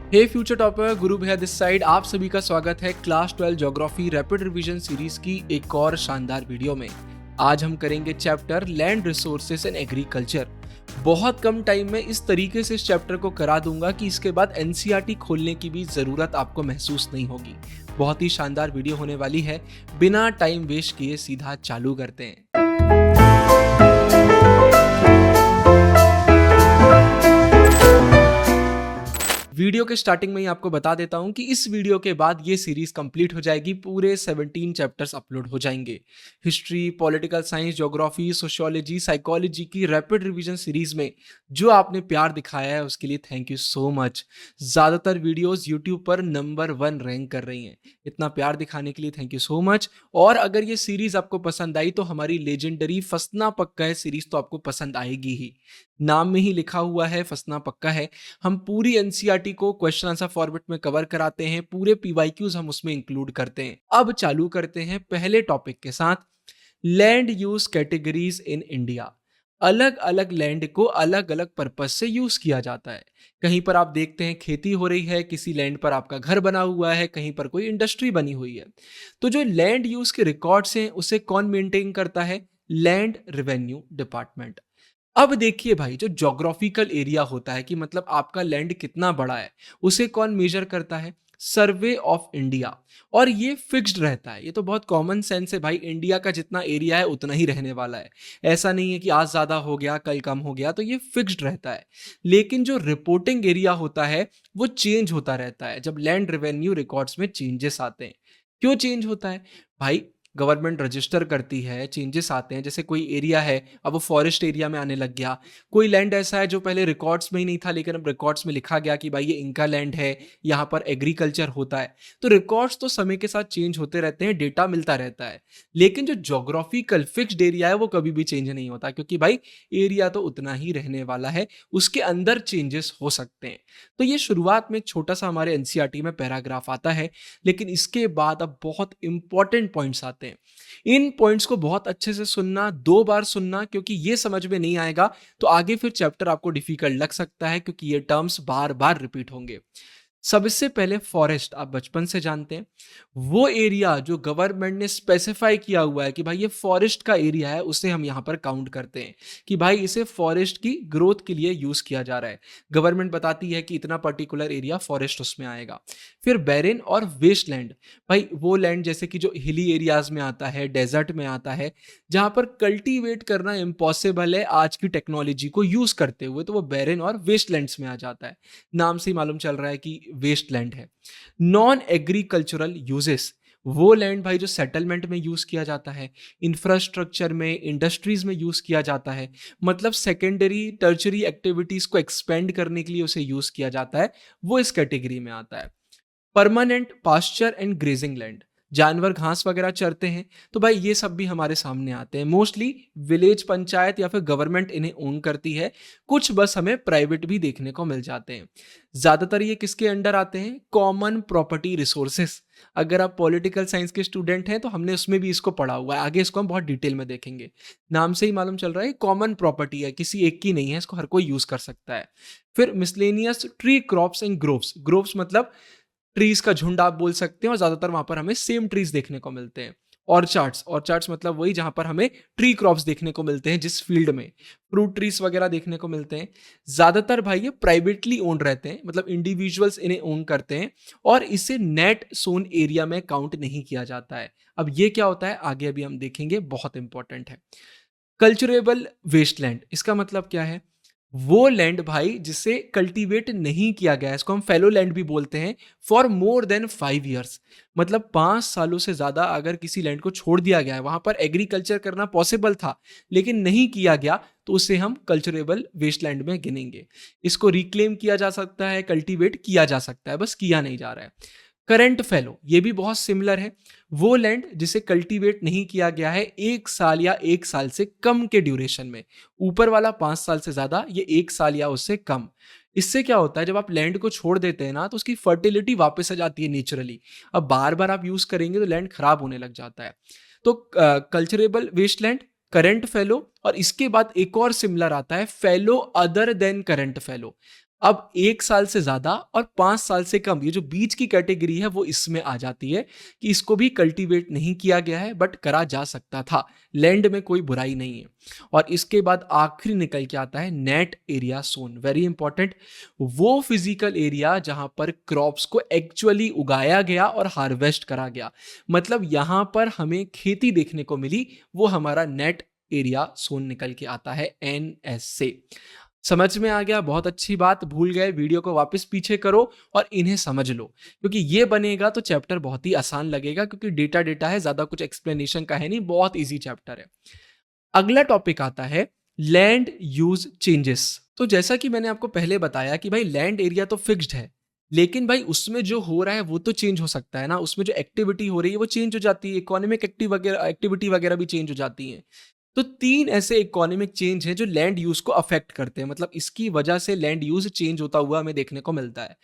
हे future topper, गुरु भैया this side. आप सभी का स्वागत है class 12 geography rapid revision series की एक और शानदार वीडियो में। आज हम करेंगे chapter land resources and agriculture. बहुत कम टाइम में इस तरीके से इस चैप्टर को करा दूंगा कि इसके बाद एनसीईआरटी खोलने की भी जरूरत आपको महसूस नहीं होगी। बहुत ही शानदार वीडियो होने वाली है। बिना टाइम वेस्ट किए सीधा चालू करते हैं। वीडियो के स्टार्टिंग में ही आपको बता देता हूं कि इस वीडियो के बाद ये सीरीज कंप्लीट हो जाएगी। पूरे 17 चैप्टर्स अपलोड हो जाएंगे। History, political science, geography, sociology, psychology की रैपिड रिवीजन सीरीज में जो आपने प्यार दिखाया है उसके लिए थैंक यू सो मच। ज़्यादातर वीडियोस यूट्यूब पर नंबर 1 रैंक कर रही हैं। इतना प्यार दिखाने के लिए थैंक यू सो मच। और अगर ये सीरीज आपको पसंद आई तो हमारी लेजेंडरी फसना पक्का है सीरीज तो आपको पसंद आएगी ही। नाम में ही लिखा हुआ है, फसना पक्का है। हम पूरी एनसीईआरटी को क्वेश्चन आंसर फॉर्मेट में कवर कराते हैं। पूरे पीवाईक्यूज हम उसमें इंक्लूड करते हैं। अब चालू करते हैं पहले टॉपिक के साथ, land use categories in India. अलग अलग लैंड को अलग अलग पर्पज से यूज किया जाता है। कहीं पर आप देखते हैं खेती हो रही है, किसी लैंड पर आपका घर बना हुआ है, कहीं पर कोई इंडस्ट्री बनी हुई है। तो जो लैंड यूज के रिकॉर्ड्स हैं उसे कौन मेंटेन करता है? Land revenue department. अब देखिए भाई, जो ज्योग्राफिकल एरिया होता है कि मतलब आपका लैंड कितना बड़ा है, उसे कौन मेजर करता है? Survey of India. और ये फिक्स्ड रहता है। ये तो बहुत कॉमन सेंस है भाई, इंडिया का जितना एरिया है उतना ही रहने वाला है। ऐसा नहीं है कि आज ज्यादा हो गया कल कम हो गया, तो ये फिक्स्ड रहता है। लेकिन जो रिपोर्टिंग एरिया होता है वो चेंज होता रहता है जब लैंड रेवेन्यू रिकॉर्ड्स में चेंजेस आते हैं। क्यों चेंज होता है भाई? गवर्नमेंट रजिस्टर करती है, चेंजेस आते हैं। जैसे कोई एरिया है, अब वो फॉरेस्ट एरिया में आने लग गया। कोई लैंड ऐसा है जो पहले रिकॉर्ड्स में ही नहीं था लेकिन अब रिकॉर्ड्स में लिखा गया कि भाई ये इनका लैंड है, यहाँ पर एग्रीकल्चर होता है। तो रिकॉर्ड्स तो समय के साथ चेंज होते रहते हैं, डेटा मिलता रहता है। लेकिन जो ज्योग्राफिकल फिक्स्ड एरिया है वो कभी भी चेंज नहीं होता, क्योंकि भाई एरिया तो उतना ही रहने वाला है, उसके अंदर चेंजेस हो सकते हैं। तो ये शुरुआत में एक छोटा सा हमारे एनसीईआरटी में पैराग्राफ आता है, लेकिन इसके बाद अब बहुत इंपॉर्टेंट पॉइंट्स आते हैं। इन पॉइंट्स को बहुत अच्छे से सुनना, 2 बार सुनना, क्योंकि ये समझ में नहीं आएगा तो आगे फिर चैप्टर आपको डिफिकल्ट लग सकता है, क्योंकि ये टर्म्स बार बार रिपीट होंगे। सबसे पहले फॉरेस्ट आप बचपन से जानते हैं। वो एरिया जो गवर्नमेंट ने स्पेसिफाई किया हुआ है कि भाई ये फॉरेस्ट का एरिया है, उसे हम यहाँ पर काउंट करते हैं कि भाई इसे फॉरेस्ट की ग्रोथ के लिए यूज किया जा रहा है। गवर्नमेंट बताती है कि इतना पर्टिकुलर एरिया फॉरेस्ट उसमें आएगा। फिर बैरन और वेस्ट लैंड, भाई वो लैंड जैसे कि जो हिली एरियाज में आता है, डेजर्ट में आता है, जहां पर कल्टीवेट करना इम्पॉसिबल है आज की टेक्नोलॉजी को यूज करते हुए, तो वो बैरन और वेस्ट लैंड्स में आ जाता है। नाम से ही मालूम चल रहा है कि वेस्ट लैंड है। नॉन एग्रीकल्चरल यूजेस, वो लैंड भाई जो सेटलमेंट में यूज किया जाता है, इंफ्रास्ट्रक्चर में, इंडस्ट्रीज में यूज किया जाता है, मतलब सेकेंडरी टर्चरी एक्टिविटीज को एक्सपेंड करने के लिए उसे यूज किया जाता है, वो इस कैटेगरी में आता है। Permanent pasture and grazing land, जानवर घास वगैरह चरते हैं, तो भाई ये सब भी हमारे सामने आते हैं। मोस्टली विलेज पंचायत या फिर गवर्नमेंट इन्हें ओन करती है, कुछ बस हमें प्राइवेट भी देखने को मिल जाते हैं। ज्यादातर ये किसके अंडर आते हैं? Common property resources. अगर आप पॉलिटिकल साइंस के स्टूडेंट हैं तो हमने उसमें भी इसको पढ़ा हुआ है, आगे इसको हम बहुत डिटेल में देखेंगे। नाम से ही मालूम चल रहा है कॉमन प्रॉपर्टी है, किसी एक की नहीं है, इसको हर कोई यूज कर सकता है। फिर miscellaneous tree crops and groves. Groves मतलब ट्रीज का झुंड आप बोल सकते हैं, और ज्यादातर वहां पर हमें सेम ट्रीज देखने को मिलते हैं। ऑर्चार्ड्स, ऑर्चार्ड्स मतलब वही जहां पर हमें ट्री क्रॉप्स देखने को मिलते हैं, जिस फील्ड में फ्रूट ट्रीज वगैरह देखने को मिलते हैं। ज्यादातर भाई ये प्राइवेटली ओन रहते हैं, मतलब इंडिविजुअल्स इन्हें ओन करते हैं, और इसे नेट सोन एरिया में काउंट नहीं किया जाता है। अब ये क्या होता है आगे अभी हम देखेंगे, बहुत इंपॉर्टेंट है। कल्चरेबल वेस्टलैंड, इसका मतलब क्या है? वो लैंड भाई जिसे कल्टीवेट नहीं किया गया है, इसको हम फेलो लैंड भी बोलते हैं, फॉर मोर देन 5 ईयर्स। मतलब 5 सालों से ज्यादा अगर किसी लैंड को छोड़ दिया गया है, वहां पर एग्रीकल्चर करना पॉसिबल था लेकिन नहीं किया गया, तो उसे हम कल्चरेबल वेस्टलैंड में गिनेंगे। इसको रिक्लेम किया जा सकता है, कल्टीवेट किया जा सकता है, बस किया नहीं जा रहा है। करंट फेलो, ये भी बहुत सिमिलर है। वो लैंड जिसे कल्टीवेट नहीं किया गया है 1 साल या 1 साल से कम के ड्यूरेशन में। ऊपर वाला 5 साल से ज्यादा, ये 1 साल या उससे कम। इससे क्या होता है, जब आप लैंड को छोड़ देते हैं ना तो उसकी फर्टिलिटी वापस आ जाती है नेचुरली। अब बार बार आप यूज करेंगे तो लैंड खराब होने लग जाता है। तो कल्चरेबल वेस्टलैंड, करंट फेलो, और इसके बाद एक और सिमिलर आता है, fellow other than current fellow. अब 1 साल से ज़्यादा और 5 साल से कम, ये जो बीच की कैटेगरी है वो इसमें आ जाती है कि इसको भी कल्टीवेट नहीं किया गया है बट करा जा सकता था। लैंड में कोई बुराई नहीं है। और इसके बाद आखिरी निकल के आता है net area zone, very important. वो फिजिकल एरिया जहाँ पर क्रॉप्स को एक्चुअली उगाया गया और हार्वेस्ट करा गया। मतलब यहाँ पर हमें खेती देखने को मिली, वो हमारा नेट एरिया ज़ोन निकल के आता है एनएस से। समझ में आ गया? बहुत अच्छी बात। भूल गए, वीडियो को वापस पीछे करो और इन्हें समझ लो, क्योंकि ये बनेगा तो चैप्टर बहुत ही आसान लगेगा, क्योंकि डेटा डेटा है, ज़्यादा कुछ एक्सप्लेनेशन का है नहीं, बहुत ईज़ी चैप्टर है। अगला टॉपिक आता है लैंड यूज़ चेंजेस। तो जैसा कि मैंने आपको पहले बताया कि भाई लैंड एरिया तो फिक्स्ड है, लेकिन भाई उसमें जो हो रहा है वो तो चेंज हो सकता है ना, उसमें जो एक्टिविटी हो रही है वो चेंज हो जाती है, इकोनॉमिक एक्टिविटी वगैरह भी चेंज हो जाती है। तो 3 ऐसे इकोनॉमिक चेंज हैं जो लैंड यूज़ को अफ़ेक्ट करते हैं, मतलब इसकी वजह से लैंड यूज़ चेंज होता हुआ हमें देखने को मिलता है।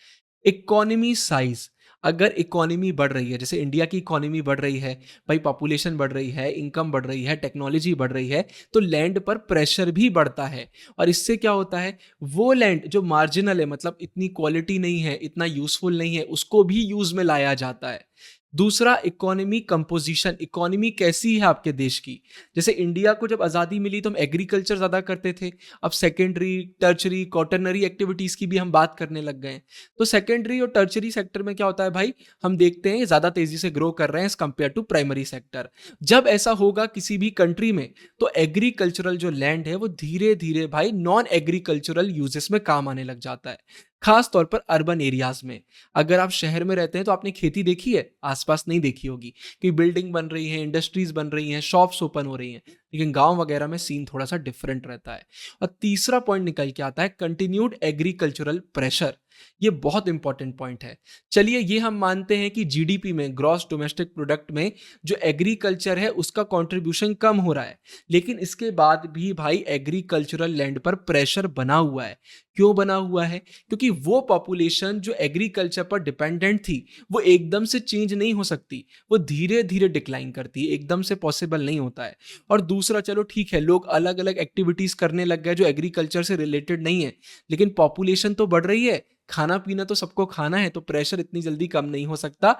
इकोनॉमी साइज़, अगर इकोनॉमी बढ़ रही है, जैसे इंडिया की इकोनॉमी बढ़ रही है, भाई पॉपुलेशन बढ़ रही है, इनकम बढ़ रही है, टेक्नोलॉजी बढ़ रही है, तो लैंड पर प्रेशर भी बढ़ता है। और इससे क्या होता है, वो लैंड जो मार्जिनल है, मतलब इतनी क्वालिटी नहीं है, इतना यूज़फुल नहीं है, उसको भी यूज़ में लाया जाता है। दूसरा इकोनॉमी कंपोजिशन, इकोनॉमी कैसी है आपके देश की। जैसे इंडिया को जब आज़ादी मिली तो हम एग्रीकल्चर ज़्यादा करते थे, अब सेकेंडरी, टर्चरी, क्वाटरनरी एक्टिविटीज़ की भी हम बात करने लग गए हैं। तो सेकेंडरी और टर्चरी सेक्टर में क्या होता है भाई, हम देखते हैं ज़्यादा तेज़ी से ग्रो कर रहे हैं as compare to primary sector. जब ऐसा होगा किसी भी कंट्री में, तो एग्रीकल्चरल जो लैंड है वो धीरे-धीरे भाई नॉन एग्रीकल्चरल यूजेस में काम आने लग जाता है। खास तौर पर अर्बन एरियाज में। अगर आप शहर में रहते हैं तो आपने खेती देखी है? आसपास नहीं देखी होगी कि बिल्डिंग बन रही है, इंडस्ट्रीज बन रही हैं, शॉप्स ओपन हो रही हैं। लेकिन गांव वगैरह में सीन थोड़ा सा डिफरेंट रहता है। और तीसरा पॉइंट निकल के आता है कंटिन्यूड एग्रीकल्चरल प्रेशर। ये बहुत इंपॉर्टेंट पॉइंट है। चलिए ये हम मानते हैं कि जीडीपी में, ग्रॉस डोमेस्टिक प्रोडक्ट में, जो एग्रीकल्चर है उसका कंट्रीब्यूशन कम हो रहा है, लेकिन इसके बाद भी भाई एग्रीकल्चरल लैंड पर प्रेशर बना हुआ है। क्यों बना हुआ है? क्योंकि वो पॉपुलेशन जो एग्रीकल्चर पर डिपेंडेंट थी, वो एकदम से चेंज नहीं हो सकती, वो धीरे धीरे डिक्लाइन करती है, एकदम से पॉसिबल नहीं होता है। और दूसरा, चलो ठीक है, लोग अलग अलग एक्टिविटीज करने लग गए जो एग्रीकल्चर से रिलेटेड नहीं है, लेकिन पॉपुलेशन तो बढ़ रही है, खाना पीना तो सबको खाना है, तो प्रेशर इतनी जल्दी कम नहीं हो सकता,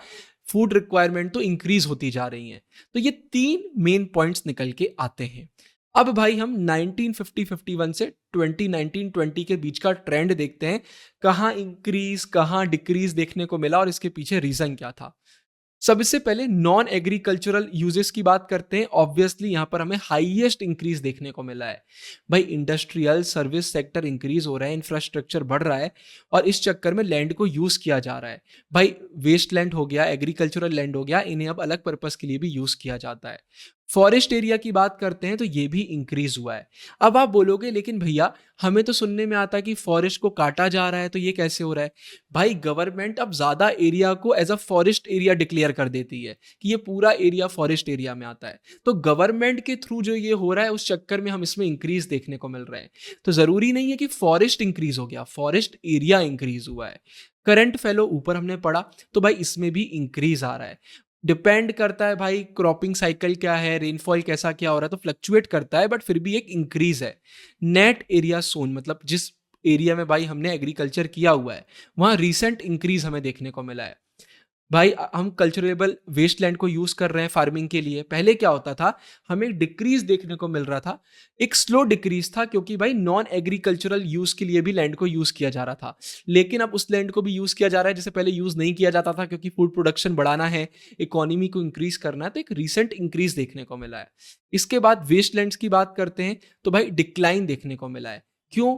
फूड रिक्वायरमेंट तो इंक्रीज होती जा रही है। तो ये 3 मेन पॉइंट्स निकल के आते हैं। अब भाई हम 1950-51 से 2019-20 के बीच का ट्रेंड देखते हैं, कहाँ इंक्रीज कहाँ डिक्रीज देखने को मिला और इसके पीछे रीजन क्या था। सबसे पहले नॉन एग्रीकल्चरल यूजेस की बात करते हैं। ऑब्वियसली यहां पर हमें हाईएस्ट इंक्रीज देखने को मिला है। भाई इंडस्ट्रियल सर्विस सेक्टर इंक्रीज हो रहा है, इंफ्रास्ट्रक्चर बढ़ रहा है, और इस चक्कर में लैंड को यूज किया जा रहा है। भाई वेस्ट लैंड हो गया, एग्रीकल्चरल लैंड हो गया, इन्हें अब अलग पर्पस के लिए भी यूज किया जाता है। फॉरेस्ट एरिया की बात करते हैं तो ये भी इंक्रीज हुआ है। अब आप बोलोगे लेकिन भैया हमें तो सुनने में आता है कि फॉरेस्ट को काटा जा रहा है, तो ये कैसे हो रहा है? भाई गवर्नमेंट अब ज्यादा एरिया को as a forest area declare कर देती है कि ये पूरा एरिया फॉरेस्ट एरिया में आता है। तो गवर्नमेंट के थ्रू जो ये हो रहा है उस चक्कर में हम इसमें इंक्रीज देखने को मिल रहे हैं। तो जरूरी नहीं है कि फॉरेस्ट इंक्रीज हो गया, फॉरेस्ट एरिया इंक्रीज हुआ है। करंट फेलो ऊपर हमने पढ़ा, तो भाई इसमें भी इंक्रीज आ रहा है। डिपेंड करता है भाई क्रॉपिंग साइकिल क्या है, रेनफॉल कैसा क्या हो रहा है, तो फ्लक्चुएट करता है, बट फिर भी एक इंक्रीज है। नेट एरिया सोन, मतलब जिस एरिया में भाई हमने एग्रीकल्चर किया हुआ है वहां रिसेंट इंक्रीज हमें देखने को मिला है। भाई हम कल्चरेबल वेस्टलैंड को यूज कर रहे हैं फार्मिंग के लिए। पहले क्या होता था, हमें डिक्रीज देखने को मिल रहा था, एक स्लो डिक्रीज था, क्योंकि भाई नॉन एग्रीकल्चरल यूज के लिए भी लैंड को यूज किया जा रहा था। लेकिन अब उस लैंड को भी यूज किया जा रहा है जैसे पहले यूज नहीं किया जाता था, क्योंकि फूड प्रोडक्शन बढ़ाना है, इकोनॉमी को इंक्रीज करना है, तो एक रिसेंट इंक्रीज देखने को मिला है। इसके बाद वेस्टलैंड्स की बात करते हैं तो भाई डिक्लाइन देखने को मिला है। क्यों?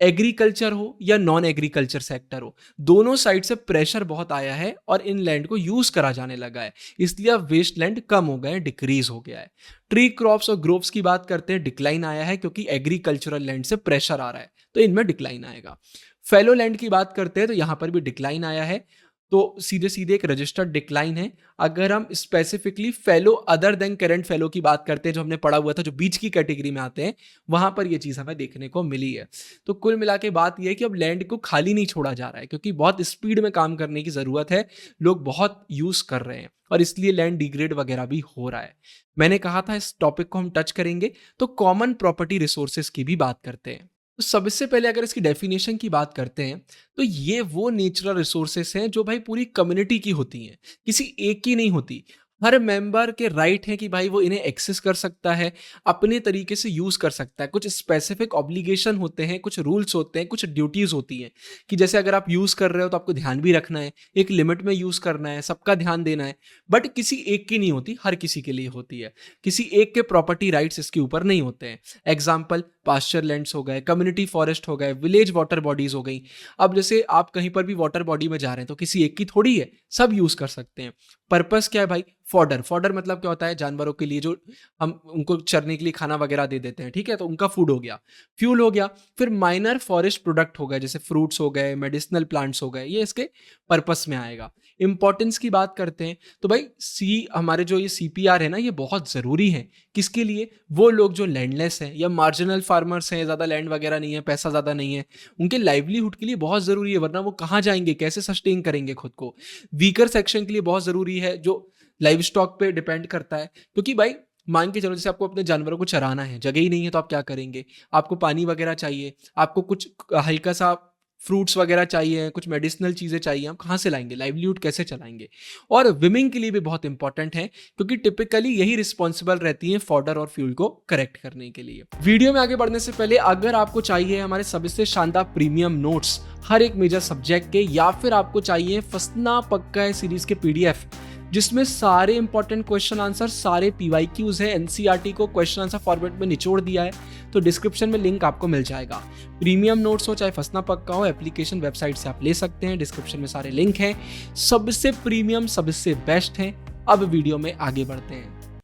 एग्रीकल्चर हो या नॉन एग्रीकल्चर सेक्टर हो, दोनों साइड से प्रेशर बहुत आया है और इन लैंड को यूज करा जाने लगा है, इसलिए अब वेस्ट लैंड कम हो गए, डिक्रीज हो गया है। ट्री क्रॉप्स और ग्रोव्स की बात करते हैं, डिक्लाइन आया है क्योंकि एग्रीकल्चरल लैंड से प्रेशर आ रहा है, तो इनमें डिक्लाइन आएगा। फेलो लैंड की बात करते हैं तो यहां पर भी डिक्लाइन आया है, तो सीधे सीधे एक रजिस्टर्ड डिक्लाइन है। अगर हम specifically fellow other than current fellow की बात करते हैं, जो हमने पढ़ा हुआ था, जो बीच की कैटेगरी में आते हैं, वहां पर यह चीज हमें देखने को मिली है। तो कुल मिला के बात यह है कि अब लैंड को खाली नहीं छोड़ा जा रहा है, क्योंकि बहुत स्पीड में काम करने की जरूरत है, लोग बहुत यूज कर रहे हैं और इसलिए लैंड डिग्रेड वगैरह भी हो रहा है। मैंने कहा था इस टॉपिक को हम टच करेंगे, तो कॉमन प्रॉपर्टी रिसोर्सेज की भी बात करते हैं। तो सबसे पहले अगर इसकी डेफिनेशन की बात करते हैं, तो ये वो नेचुरल रिसोर्सेस हैं जो भाई पूरी कम्युनिटी की होती हैं, किसी एक की नहीं होती। हर मेंबर के राइट है कि भाई वो इन्हें एक्सेस कर सकता है, अपने तरीके से यूज़ कर सकता है। कुछ स्पेसिफिक ऑब्लिगेशन होते हैं, कुछ रूल्स होते हैं, कुछ ड्यूटीज़ होती हैं कि जैसे अगर आप यूज़ कर रहे हो तो आपको ध्यान भी रखना है, एक लिमिट में यूज़ करना है, सबका ध्यान देना है। बट किसी एक की नहीं होती, हर किसी के लिए होती है। किसी एक के प्रॉपर्टी राइट्स इसके ऊपर नहीं होते हैं। एग्जाम्पल पास्चर लैंड्स हो गए, कम्युनिटी फॉरेस्ट हो गए, विलेज वाटर बॉडीज हो गई। अब जैसे आप कहीं पर भी वाटर बॉडी में जा रहे हैं तो किसी एक की थोड़ी है, सब यूज कर सकते हैं। पर्पस क्या है भाई? फॉडर। फॉडर मतलब क्या होता है? जानवरों के लिए जो हम उनको चरने के लिए खाना वगैरह दे देते हैं, ठीक है, तो उनका फूड हो गया। फ्यूल हो गया। फिर माइनर फॉरेस्ट प्रोडक्ट हो गए, जैसे फ्रूट्स हो गए, मेडिसिनल प्लांट्स हो गए, ये इसके पर्पस में आएगा। इंपॉर्टेंस की बात करते हैं तो भाई हमारे जो ये सीपीआर है ना, ये बहुत ज़रूरी है। किसके लिए? वो लोग जो लैंडलेस हैं या मार्जिनल फार्मर्स हैं, ज़्यादा लैंड वगैरह नहीं है, पैसा ज़्यादा नहीं है, उनके लाइवलीहुड के लिए बहुत ज़रूरी है, वरना वो कहाँ जाएंगे, कैसे सस्टेन करेंगे खुद को। वीकर सेक्शन के लिए बहुत ज़रूरी है, जो लाइव स्टॉक पे डिपेंड करता है। क्योंकि भाई मान के चलो, जैसे आपको अपने जानवरों को चराना है, जगह ही नहीं है, तो आप क्या करेंगे? आपको पानी वगैरह चाहिए, आपको कुछ हल्का सा फ्रूट्स वगैरह चाहिए, कुछ मेडिसिनल चीज़ें चाहिए, आप कहाँ से लाएंगे? लाइवलीहुड कैसे चलाएंगे? और विमिंग के लिए भी बहुत इंपॉर्टेंट है, क्योंकि टिपिकली यही रिस्पॉन्सिबल रहती है फॉडर और फ्यूल को करेक्ट करने के लिए। वीडियो में आगे बढ़ने से पहले अगर आपको चाहिए हमारे सबसे शानदार प्रीमियम नोट्स हर एक मेजर सब्जेक्ट के, या फिर आपको चाहिए फंसना पक्का है सीरीज के पीडीएफ जिसमें सारे इंपॉर्टेंट क्वेश्चन आंसर, सारे पीवाईक्यूज है, एनसीईआरटी को क्वेश्चन आंसर फॉर्मेट में निचोड़ दिया है, तो डिस्क्रिप्शन में लिंक आपको मिल जाएगा। प्रीमियम नोट्स हो चाहे फंसना पक्का हो, एप्लीकेशन वेबसाइट से आप ले सकते हैं, डिस्क्रिप्शन में सारे लिंक हैं। सबसे प्रीमियम, सबसे बेस्ट है। अब वीडियो में आगे बढ़ते हैं।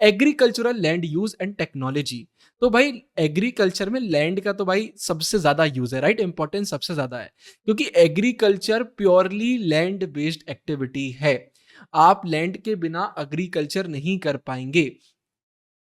Agricultural land use and technology. तो भाई एग्रीकल्चर में लैंड का तो भाई सबसे ज्यादा यूज है, राइट? इंपॉर्टेंस सबसे ज्यादा है, क्योंकि agriculture purely land based activity है। आप लैंड के बिना एग्रीकल्चर नहीं कर पाएंगे।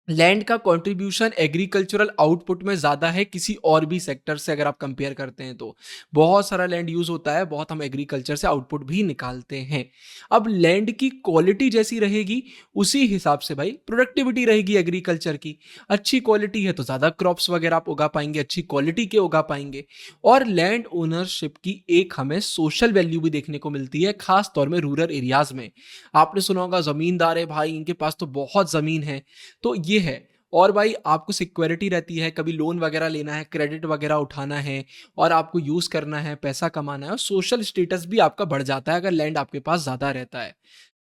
लैंड का कंट्रीब्यूशन एग्रीकल्चरल आउटपुट में ज़्यादा है किसी और भी सेक्टर से अगर आप कंपेयर करते हैं तो। बहुत सारा लैंड यूज़ होता है, बहुत हम एग्रीकल्चर से आउटपुट भी निकालते हैं। अब लैंड की क्वालिटी जैसी रहेगी, उसी हिसाब से भाई प्रोडक्टिविटी रहेगी एग्रीकल्चर की। अच्छी क्वालिटी है तो ज़्यादा क्रॉप्स वगैरह आप उगा पाएंगे, अच्छी क्वालिटी के उगा पाएंगे। और लैंड ओनरशिप की एक हमें सोशल वैल्यू भी देखने को मिलती है, खास तौर में रूरल एरियाज में। आपने सुना होगा जमींदार है भाई, इनके पास तो बहुत ज़मीन है, तो ये है। और भाई आपको सिक्योरिटी रहती है, कभी लोन वगैरह लेना है, क्रेडिट वगैरह उठाना है, और आपको यूज करना है, पैसा कमाना है, और सोशल स्टेटस भी आपका बढ़ जाता है अगर लैंड आपके पास ज्यादा रहता है।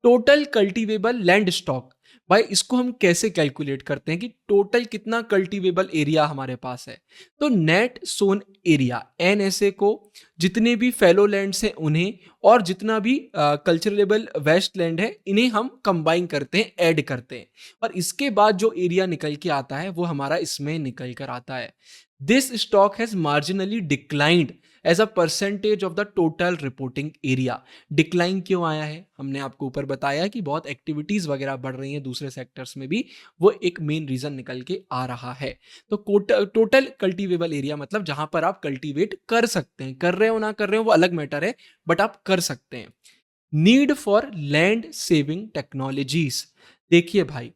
Total cultivable land stock. भाई इसको हम कैसे कैलकुलेट करते हैं कि टोटल कितना कल्टीवेबल एरिया हमारे पास है? तो नेट सोन एरिया, एनएसए को, जितने भी फेलो लैंड्स हैं उन्हें, और जितना भी कल्चरेबल वेस्ट लैंड है, इन्हें हम कंबाइन करते हैं, ऐड करते हैं, और इसके बाद जो एरिया निकल के आता है वो हमारा इसमें निकल कर आता है। This stock has marginally declined as a percentage of the total reporting area. Decline क्यों आया है? हमने आपको ऊपर बताया कि बहुत एक्टिविटीज वगैरह बढ़ रही हैं दूसरे सेक्टर्स में भी, वो एक मेन रीजन निकल के आ रहा है। तो टोटल कल्टीवेबल एरिया मतलब जहां पर आप कल्टीवेट कर सकते हैं, कर रहे हो ना कर रहे हो वो अलग मैटर है, बट आप कर सकते हैं। Need for land saving technologies. देखिए भाई,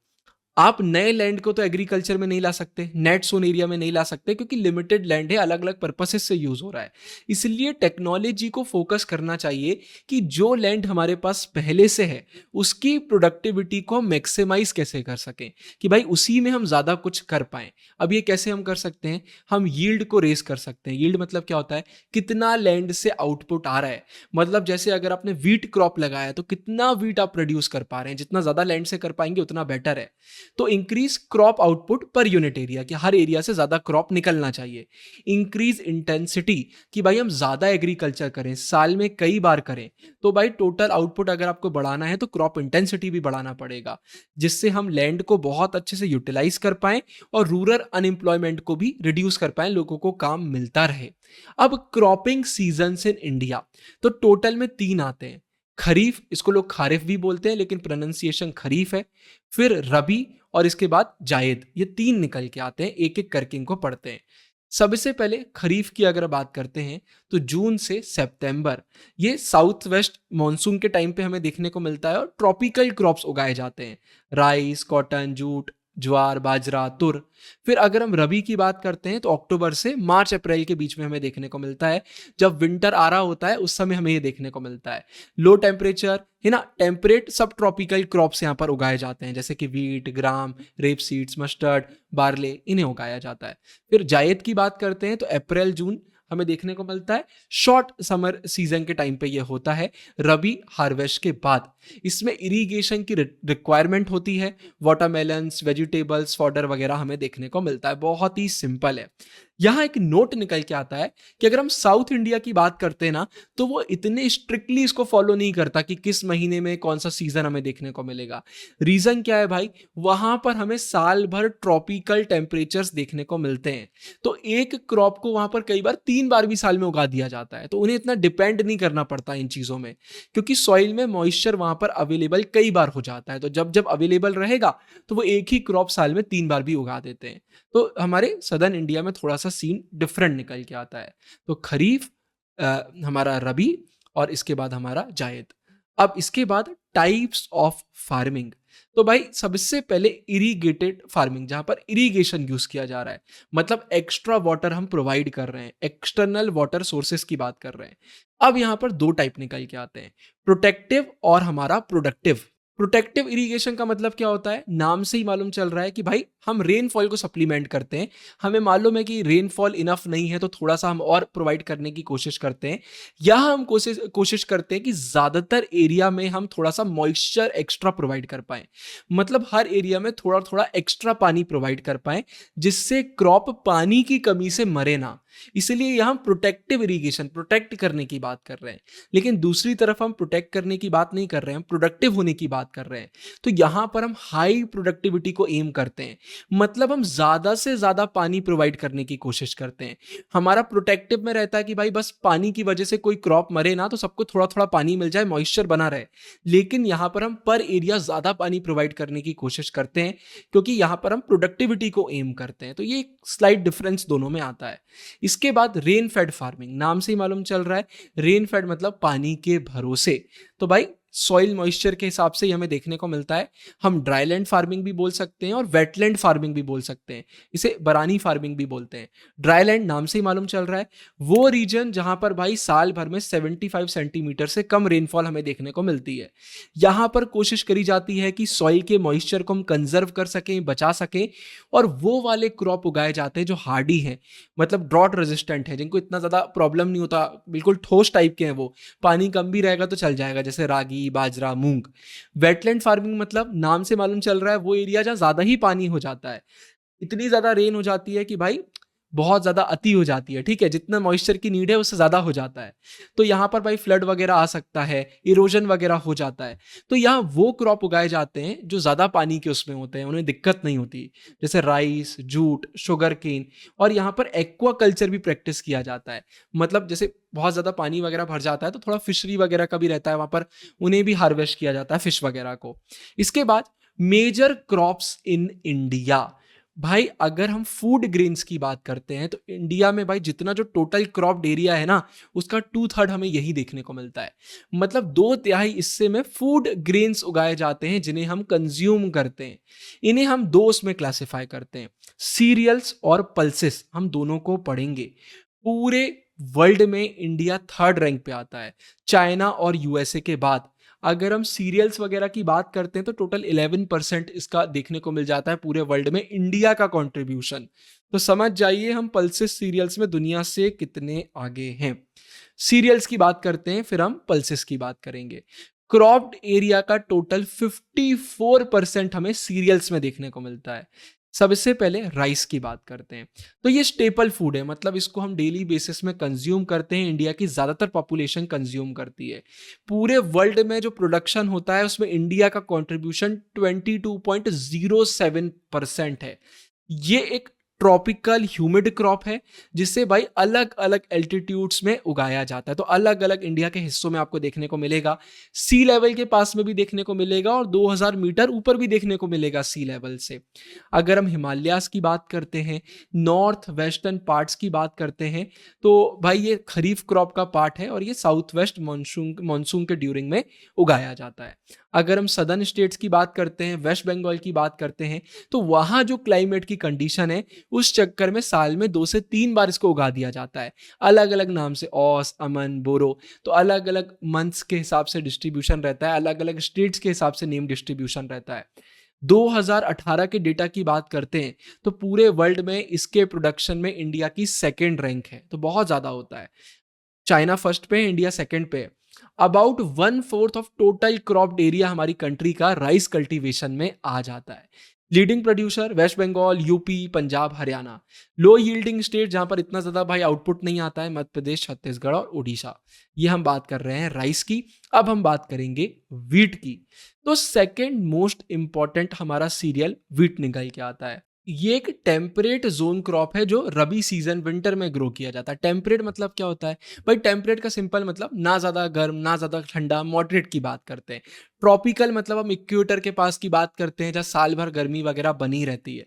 आप नए लैंड को तो एग्रीकल्चर में नहीं ला सकते, नेट सोन एरिया में नहीं ला सकते, क्योंकि लिमिटेड लैंड है, अलग अलग पर्पसेस से यूज हो रहा है। इसलिए टेक्नोलॉजी को फोकस करना चाहिए कि जो लैंड हमारे पास पहले से है उसकी प्रोडक्टिविटी को मैक्सिमाइज कैसे कर सकें, कि भाई उसी में हम ज्यादा कुछ कर पाएं। अब ये कैसे हम कर सकते हैं? हम यील्ड को रेस कर सकते हैं। यील्ड मतलब क्या होता है? कितना लैंड से आउटपुट आ रहा है। मतलब जैसे अगर आपने वीट क्रॉप लगाया तो कितना वीट आप प्रोड्यूस कर पा रहे हैं, जितना ज्यादा लैंड से कर पाएंगे उतना बेटर है। तो increase crop output per unit area, कि हर एरिया से ज्यादा क्रॉप निकलना चाहिए। इंक्रीज इंटेंसिटी, कि भाई हम ज्यादा एग्रीकल्चर करें, साल में कई बार करें। तो भाई टोटल आउटपुट अगर आपको बढ़ाना है तो क्रॉप इंटेंसिटी भी बढ़ाना पड़ेगा, जिससे हम लैंड को बहुत अच्छे से यूटिलाइज कर पाएं और रूरल अनएम्प्लॉयमेंट को भी रिड्यूस कर पाएं, लोगों को काम मिलता रहे। अब क्रॉपिंग सीजन इन इंडिया, तो टोटल में 3 आते हैं। खरीफ, इसको लोग खारिफ भी बोलते हैं लेकिन प्रोनाउंसिएशन खरीफ है। फिर रबी, और इसके बाद जायद। ये 3 निकल के आते हैं, एक एक करके इनको पढ़ते हैं। सबसे पहले खरीफ की अगर बात करते हैं तो जून से सितंबर, ये साउथ वेस्ट मॉनसून के टाइम पे हमें देखने को मिलता है, और ट्रॉपिकल क्रॉप्स उगाए जाते हैं। राइस, कॉटन, जूट, ज्वार, बाजरा, तुर। फिर अगर हम रबी की बात करते हैं तो अक्टूबर से मार्च अप्रैल के बीच में हमें देखने को मिलता है। जब विंटर आ रहा होता है उस समय हमें ये देखने को मिलता है। लो टेम्परेचर है ना, टेम्परेट सब ट्रॉपिकल क्रॉप्स यहाँ पर उगाए जाते हैं, जैसे कि वीट, ग्राम, रेप सीड्स, मस्टर्ड, बार्ले, इन्हें उगाया जाता है। फिर जायद की बात करते हैं तो अप्रैल जून हमें देखने को मिलता है। शॉर्ट समर सीजन के टाइम पे ये होता है, रबी हार्वेस्ट के बाद। इसमें इरिगेशन की रिक्वायरमेंट होती है। वाटरमेलन्स, वेजिटेबल्स, फॉडर वगैरह हमें देखने को मिलता है। बहुत ही सिंपल है। यहाँ एक नोट निकल के आता है कि अगर हम साउथ इंडिया की बात करते हैं ना, तो वो इतने स्ट्रिक्टली इसको फॉलो नहीं करता कि किस महीने में कौन सा सीजन हमें देखने को मिलेगा। रीजन क्या है भाई, वहां पर हमें साल भर ट्रॉपिकल टेम्परेचर्स देखने को मिलते हैं। तो एक क्रॉप को वहां पर कई बार 3 बार भी साल में उगा दिया जाता है, तो उन्हें इतना डिपेंड नहीं करना पड़ता इन चीजों में, क्योंकि सॉइल में मॉइस्चर वहां पर अवेलेबल कई बार हो जाता है। तो जब जब अवेलेबल रहेगा तो वो एक ही क्रॉप साल में 3 बार भी उगा देते हैं। तो हमारे सदर्न इंडिया में थोड़ा सा सीन डिफरेंट निकल के आता है। तो खरीफ, हमारा रबी, और इसके बाद हमारा जायद। अब इसके बाद टाइप्स ऑफ फार्मिंग। तो भाई सबसे पहले इरिगेटेड फार्मिंग, जहां पर इरिगेशन यूज किया जा रहा है, मतलब एक्स्ट्रा वाटर हम प्रोवाइड कर रहे हैं, एक्सटर्नल वाटर सोर्सेस की बात कर रहे हैं। अब यहां पर दो टाइप निकल के आते हैं, प्रोटेक्टिव और हमारा प्रोडक्टिव। प्रोटेक्टिव इरिगेशन का मतलब क्या होता है, नाम से ही मालूम चल रहा है कि भाई हम रेनफॉल को सप्लीमेंट करते हैं। हमें मालूम है कि रेनफॉल इनफ नहीं है, तो थोड़ा सा हम और प्रोवाइड करने की कोशिश करते हैं, या हम कोशिश करते हैं कि ज्यादातर एरिया में हम थोड़ा सा मॉइस्चर एक्स्ट्रा प्रोवाइड कर पाए, मतलब हर एरिया में थोड़ा थोड़ा एक्स्ट्रा पानी प्रोवाइड कर पाए, जिससे क्रॉप पानी की कमी से मरे ना। इसलिए यहां प्रोटेक्टिव इरिगेशन, प्रोटेक्ट करने की बात कर रहे हैं। लेकिन दूसरी तरफ हम प्रोटेक्ट करने की बात नहीं कर रहे हैं, हम प्रोडक्टिव होने की बात कर रहे हैं। तो यहां पर हम हाई प्रोडक्टिविटी को एम करते हैं, मतलब हम ज्यादा से ज्यादा पानी प्रोवाइड करने की कोशिश करते हैं। हमारा प्रोटेक्टिव में रहता है कि भाई बस पानी की वजह से कोई क्रॉप मरे ना, तो सबको थोड़ा थोड़ा पानी मिल जाए, मॉइस्चर बना रहे। लेकिन यहां पर हम पर एरिया ज्यादा पानी प्रोवाइड करने की कोशिश करते हैं, क्योंकि यहां पर हम प्रोडक्टिविटी को एम करते हैं। तो ये एक स्लाइट डिफरेंस दोनों में आता है। इसके बाद रेन फेड फार्मिंग, नाम से ही मालूम चल रहा है, रेन फेड मतलब पानी के भरोसे। तो भाई सॉइल मॉइस्चर के हिसाब से ही हमें देखने को मिलता है। हम ड्राईलैंड फार्मिंग भी बोल सकते हैं और वेटलैंड फार्मिंग भी बोल सकते हैं, इसे बरानी फार्मिंग भी बोलते हैं। ड्राईलैंड नाम से ही मालूम चल रहा है, वो रीजन जहां पर भाई साल भर में 75 सेंटीमीटर से कम रेनफॉल हमें देखने को मिलती है। यहां पर कोशिश करी जाती है कि सॉइल के मॉइस्चर को हम कंजर्व कर सकें, बचा सकें, और वो वाले क्रॉप उगाए जाते हैं जो हार्डी हैं, मतलब ड्रॉट रेजिस्टेंट है, जिनको इतना ज्यादा प्रॉब्लम नहीं होता, बिल्कुल ठोस टाइप के हैं, वो पानी कम भी रहेगा तो चल जाएगा, जैसे रागी, बाजरा, मूंग। वेटलैंड फार्मिंग मतलब नाम से मालूम चल रहा है, वो एरिया जहां ज्यादा ही पानी हो जाता है, इतनी ज्यादा रेन हो जाती है कि भाई बहुत ज्यादा अति हो जाती है, ठीक है, जितना मॉइस्चर की नीड है उससे ज्यादा हो जाता है। तो यहाँ पर भाई फ्लड वगैरह आ सकता है, इरोजन वगैरह हो जाता है। तो यहाँ वो क्रॉप उगाए जाते हैं जो ज्यादा पानी के उसमें होते हैं, उन्हें दिक्कत नहीं होती, जैसे राइस, जूट, शुगर केन। और यहाँ पर एक्वा कल्चर भी प्रैक्टिस किया जाता है, मतलब जैसे बहुत ज्यादा पानी वगैरह भर जाता है तो थोड़ा फिशरी वगैरह का भी रहता है वहां पर, उन्हें भी हार्वेस्ट किया जाता है, फिश वगैरह को। इसके बाद मेजर क्रॉप्स इन इंडिया। भाई अगर हम फूड ग्रेन्स की बात करते हैं तो इंडिया में भाई जितना जो टोटल क्रॉप्ड एरिया है ना, उसका 2/3 हमें यही देखने को मिलता है। मतलब 2/3 हिस्से में फूड ग्रेन्स उगाए जाते हैं जिन्हें हम कंज्यूम करते हैं। इन्हें हम दो उसमें क्लासिफाई करते हैं, सीरियल्स और पल्सेस, हम दोनों को पढ़ेंगे। पूरे वर्ल्ड में इंडिया 3rd रैंक पे आता है, चाइना और यूएसए के बाद। अगर हम सीरियल्स वगैरह की बात करते हैं तो टोटल 11% इसका देखने को मिल जाता है पूरे वर्ल्ड में, इंडिया का कंट्रीब्यूशन। तो समझ जाइए हम पल्सेस सीरियल्स में दुनिया से कितने आगे हैं। सीरियल्स की बात करते हैं, फिर हम पल्सेस की बात करेंगे। क्रॉप्ड एरिया का टोटल 54% हमें सीरियल्स में देखने को मिलता है। सबसे पहले राइस की बात करते हैं। तो ये स्टेपल फूड है, मतलब इसको हम डेली बेसिस में कंज्यूम करते हैं, इंडिया की ज्यादातर पॉपुलेशन कंज्यूम करती है। पूरे वर्ल्ड में जो प्रोडक्शन होता है उसमें इंडिया का कंट्रीब्यूशन 22.07% है। ये एक ट्रॉपिकल ह्यूमिड क्रॉप है, जिसे भाई अलग अलग एल्टीट्यूड्स में उगाया जाता है। तो अलग अलग इंडिया के हिस्सों में आपको देखने को मिलेगा, सी लेवल के पास में भी देखने को मिलेगा और 2000 मीटर ऊपर भी देखने को मिलेगा सी लेवल से। अगर हम हिमालयाज की बात करते हैं, नॉर्थ वेस्टर्न पार्ट्स की बात करते हैं, तो भाई ये खरीफ क्रॉप का पार्ट है और ये साउथ वेस्ट मानसून के ड्यूरिंग में उगाया जाता है। अगर हम सदर्न स्टेट्स की बात करते हैं, वेस्ट बंगाल की बात करते हैं, तो वहाँ जो क्लाइमेट की कंडीशन है उस चक्कर में साल में 2 से 3 बार इसको उगा दिया जाता है, अलग अलग नाम से, औस, अमन, बोरो। तो अलग अलग मंथ्स के हिसाब से डिस्ट्रीब्यूशन रहता है, अलग अलग स्टेट्स के हिसाब से नेम डिस्ट्रीब्यूशन रहता है। 2018 के डेटा की बात करते हैं तो पूरे वर्ल्ड में इसके प्रोडक्शन में इंडिया की सेकेंड रैंक है, तो बहुत ज़्यादा होता है। चाइना फर्स्ट पे है, इंडिया सेकंड पे है। About 1/4 of total cropped area हमारी कंट्री का राइस कल्टीवेशन में आ जाता है। Leading producer West Bengal, U P, Punjab, Haryana. Low yielding state जहां पर इतना ज्यादा भाई आउटपुट नहीं आता है, मध्य प्रदेश, छत्तीसगढ़ और उड़ीसा। ये हम बात कर रहे हैं राइस की। अब हम बात करेंगे वीट की। तो सेकेंड मोस्ट इंपॉर्टेंट हमारा सीरियल वीट निकल के आता है। ये एक टेम्परेट जोन क्रॉप है जो रबी सीजन विंटर में ग्रो किया जाता है। टेम्परेट मतलब क्या होता है भाई? टेम्परेट का सिंपल मतलब ना ज्यादा गर्म ना ज्यादा ठंडा, मॉडरेट की बात करते हैं। ट्रॉपिकल मतलब हम इक्वेटर के पास की बात करते हैं, जहाँ साल भर गर्मी वगैरह बनी रहती है।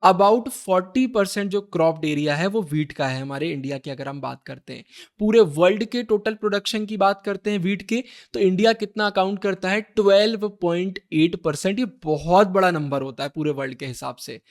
अबाउट 40% जो क्रॉप्ड एरिया है वो वीट का है हमारे इंडिया की। अगर हम बात करते हैं पूरे वर्ल्ड के टोटल प्रोडक्शन की बात करते हैं वीट के, तो इंडिया कितना अकाउंट करता है? 12.8%। ये बहुत बड़ा नंबर होता है पूरे वर्ल्ड के हिसाब से।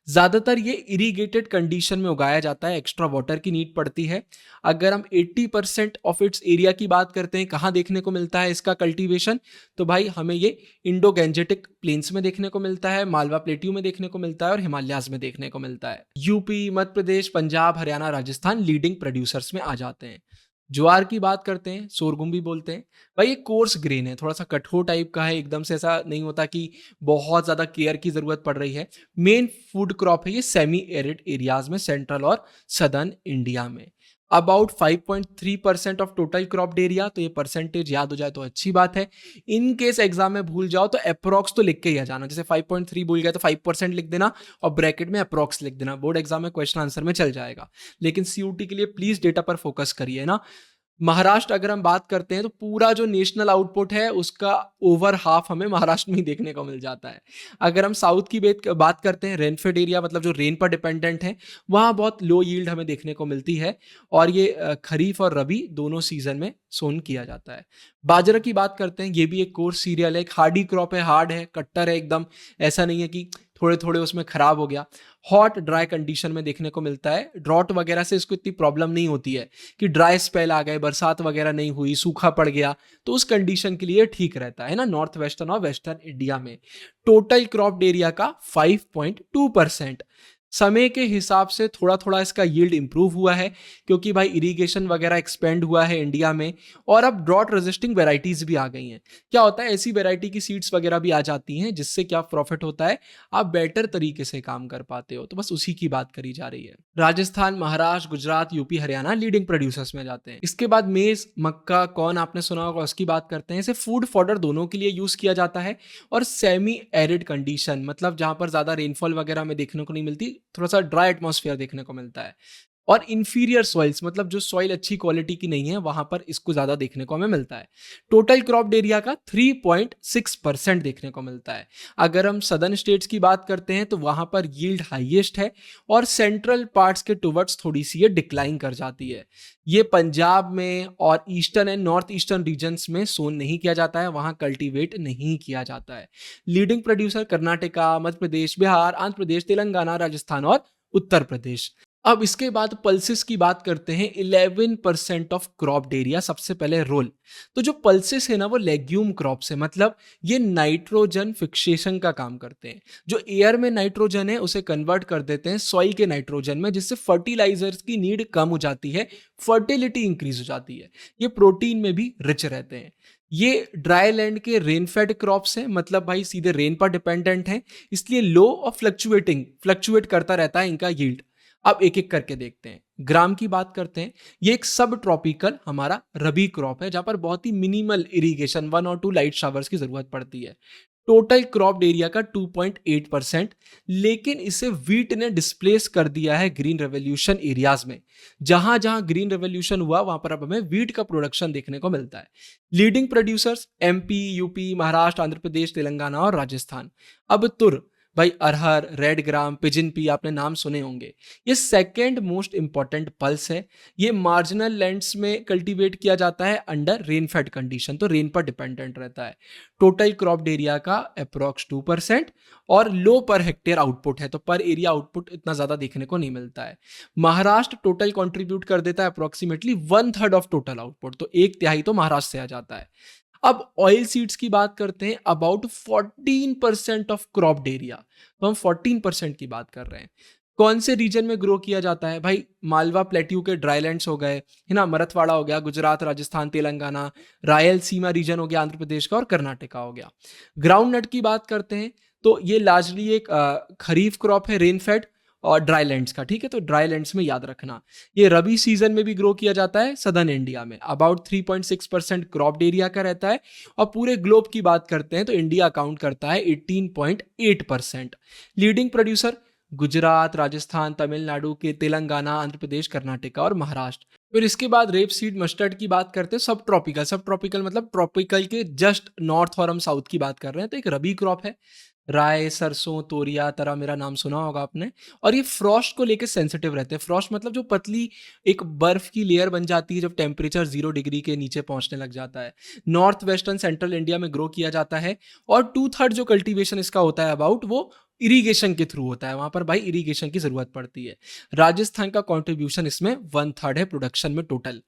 ज्यादातर ये इरिगेटेड कंडीशन में उगाया जाता है, एक्स्ट्रा वाटर की नीड पड़ती है। अगर हम 80% ऑफ इट्स एरिया की बात करते हैं, कहाँ देखने को मिलता है इसका कल्टीवेशन? तो भाई हमें ये इंडो गैंजेटिक प्लेन्स में देखने को मिलता है, मालवा प्लेट्यू में देखने को मिलता है और हिमालयाज में देखने को मिलता है। UP, Madhya Pradesh, Punjab, Haryana, Rajasthan leading producers में आ जाते हैं। ज्वार की बात करते हैं, सोरगुम भी बोलते हैं। भाई ये कोर्स ग्रेन है, थोड़ा सा कठोर टाइप का है, एकदम से ऐसा नहीं होता कि बहुत ज़्यादा केयर की ज़रूरत पड़ रही है। मेन फूड क्रॉप है ये सेमी एरिड एरियाज में, सेंट्रल और सदर्न इंडिया में। About 5.3% of total cropped area. तो ये परसेंटेज याद हो जाए तो अच्छी बात है। इन केस एग्जाम में भूल जाओ तो अप्रोक्स तो लिख के ही आ जाना। जैसे 5.3 भूल गया तो 5% लिख देना और ब्रैकेट में अप्रोक्स लिख देना। बोर्ड एग्जाम में क्वेश्चन आंसर में चल जाएगा, लेकिन सीयूटी के लिए प्लीज डेटा पर फोकस करिए ना। महाराष्ट्र अगर हम बात करते हैं तो पूरा जो नेशनल आउटपुट है उसका ओवर हाफ हमें महाराष्ट्र में ही देखने को मिल जाता है। अगर हम साउथ की बात करते हैं, रेनफेड एरिया मतलब जो रेन पर डिपेंडेंट है, वहाँ बहुत लो यील्ड हमें देखने को मिलती है और ये खरीफ और रबी दोनों सीजन में सोन किया जाता है। बाजरा की बात करते हैं, ये भी एक कोर्स सीरियल है, एक हार्डी क्रॉप है, हार्ड है, कट्टर है एकदम, ऐसा नहीं है कि थोड़े थोड़े उसमें खराब हो गया। हॉट ड्राई कंडीशन में देखने को मिलता है। ड्रॉट वगैरह से इसको इतनी प्रॉब्लम नहीं होती है कि ड्राई स्पेल आ गए, बरसात वगैरह नहीं हुई, सूखा पड़ गया, तो उस कंडीशन के लिए ठीक रहता है ना, नॉर्थ वेस्टर्न और वेस्टर्न इंडिया में। टोटल क्रॉप्ड एरिया का 5.2%। समय के हिसाब से थोड़ा थोड़ा इसका यील्ड इंप्रूव हुआ है क्योंकि भाई इरिगेशन वगैरह एक्सपेंड हुआ है इंडिया में और अब ड्रॉट रेजिस्टिंग वेराइटीज भी आ गई हैं। क्या होता है, ऐसी वेराइटी की सीड्स वगैरह भी आ जाती हैं जिससे क्या प्रॉफिट होता है, आप बेटर तरीके से काम कर पाते हो। तो बस उसी की बात करी जा रही है। Rajasthan, Maharashtra, Gujarat, UP, Haryana leading producers में जाते हैं। इसके बाद मेज, मक्का, कॉर्न आपने सुना होगा, उसकी बात करते हैं। इसे फूड फॉडर दोनों के लिए यूज किया जाता है और सेमी एरिड कंडीशन मतलब जहां पर ज्यादा रेनफॉल वगैरह में देखने को नहीं मिलती, थोड़ा सा ड्राई एटमॉस्फेयर देखने को मिलता है। और इंफीरियर सॉइल्स मतलब जो सॉइल अच्छी क्वालिटी की नहीं है वहां पर इसको ज्यादा देखने को हमें मिलता है। टोटल क्रॉप्ड एरिया का 3.6% देखने को मिलता है। अगर हम सदर्न स्टेट्स की बात करते हैं तो वहां पर यील्ड हाईएस्ट है और सेंट्रल पार्ट्स के टुवर्ड्स थोड़ी सी ये डिक्लाइन कर जाती है। ये पंजाब में और eastern and north eastern regions में सोन नहीं किया जाता है, वहां कल्टीवेट नहीं किया जाता है। लीडिंग प्रोड्यूसर कर्नाटका, मध्य प्रदेश, बिहार, आंध्र प्रदेश, तेलंगाना, राजस्थान और उत्तर प्रदेश। अब इसके बाद पल्सेस की बात करते हैं। 11% ऑफ क्रॉप्ड एरिया। सबसे पहले रोल। तो जो पल्सेस है ना वो लेग्यूम क्रॉप्स है, मतलब ये नाइट्रोजन फिक्सेशन का काम करते हैं। जो एयर में नाइट्रोजन है उसे कन्वर्ट कर देते हैं सॉइल के नाइट्रोजन में, जिससे फर्टिलाइजर्स की नीड कम हो जाती है, फर्टिलिटी इंक्रीज हो जाती है। ये प्रोटीन में भी रिच रहते हैं। ये ड्राई लैंड के रेनफेड क्रॉप्स हैं, मतलब भाई सीधे रेन पर डिपेंडेंट हैं, इसलिए लो और फ्लक्चुएट करता रहता है इनका यील्ड। अब एक एक करके देखते हैं। ग्राम की बात करते हैं। ये एक सब ट्रॉपिकल हमारा रबी क्रॉप है जहां पर बहुत ही मिनिमल इरिगेशन, 1 और 2 लाइट शावर्स की जरूरत पड़ती है। टोटल क्रॉप्ड एरिया का 2.8%। लेकिन इसे वीट ने डिस्प्लेस कर दिया है ग्रीन रेवोल्यूशन एरियाज में। जहां जहां ग्रीन रेवोल्यूशन हुआ वहां पर अब हमें वीट का प्रोडक्शन देखने को मिलता है। Leading producers M P, U P, Maharashtra, Andhra Pradesh, Telangana और राजस्थान। अब तुर, भाई अरहर, रेड ग्राम, पिजिन पी आपने नाम सुने होंगे। ये सेकेंड मोस्ट इंपॉर्टेंट पल्स है। ये मार्जिनल लैंड्स में कल्टीवेट किया जाता है अंडर रेन फेड कंडीशन, तो रेन पर डिपेंडेंट रहता है। टोटल क्रॉप्ड एरिया का अप्रोक्स 2% और लो पर हेक्टेयर आउटपुट है, तो पर एरिया आउटपुट इतना ज्यादा देखने को नहीं मिलता है। महाराष्ट्र टोटल कंट्रीब्यूट कर देता है अप्रोक्सीमेटली 1/3 ऑफ टोटल आउटपुट, तो एक तिहाई तो महाराष्ट्र से आ जाता है। अब ऑयल सीड्स की बात करते हैं, अबाउट 14% ऑफ क्रॉप्ड एरिया, तो हम 14% की बात कर रहे हैं। कौन से रीजन में ग्रो किया जाता है भाई? मालवा प्लेट्यू के ड्राईलैंड्स हो गए, है ना, मराठवाड़ा हो गया, गुजरात, राजस्थान, तेलंगाना, रायलसीमा रीजन हो गया आंध्र प्रदेश का, और कर्नाटका हो गया। ग्राउंड नट की बात करते हैं तो ये लार्जली एक खरीफ क्रॉप है, रेन फेड और ड्राईलैंड्स का, ठीक है, तो ड्राईलैंड्स में याद रखना। ये रबी सीजन में भी ग्रो किया जाता है सदर्न इंडिया में। अबाउट 3.6% क्रॉप्ड एरिया का रहता है। और पूरे ग्लोब की बात करते हैं तो इंडिया अकाउंट करता है 18.8%। लीडिंग प्रोड्यूसर गुजरात, राजस्थान, तमिलनाडु के, तेलंगाना, आंध्र प्रदेश, कर्नाटका और महाराष्ट्र। फिर इसके बाद रेप सीड मस्टर्ड की बात करते हैं। सब ट्रॉपिकल, सब ट्रॉपिकल मतलब ट्रॉपिकल के जस्ट नॉर्थ और हम साउथ की बात कर रहे हैं, तो एक रबी क्रॉप है। राय, सरसों, तोरिया, तरा मेरा नाम सुना होगा आपने। और ये फ्रॉस्ट को लेकर सेंसिटिव रहते हैं। फ्रॉस्ट मतलब जो पतली एक बर्फ की लेयर बन जाती है जब टेम्परेचर 0 डिग्री के नीचे पहुंचने लग जाता है। नॉर्थ वेस्टर्न सेंट्रल इंडिया में ग्रो किया जाता है। और 2/3 जो कल्टीवेशन इसका होता है अबाउट, वो इरिगेशन के थ्रू होता है। वहां पर भाई इरिगेशन की जरूरत पड़ती है। राजस्थान का कंट्रीब्यूशन इसमें 1/3 है प्रोडक्शन में टोटल।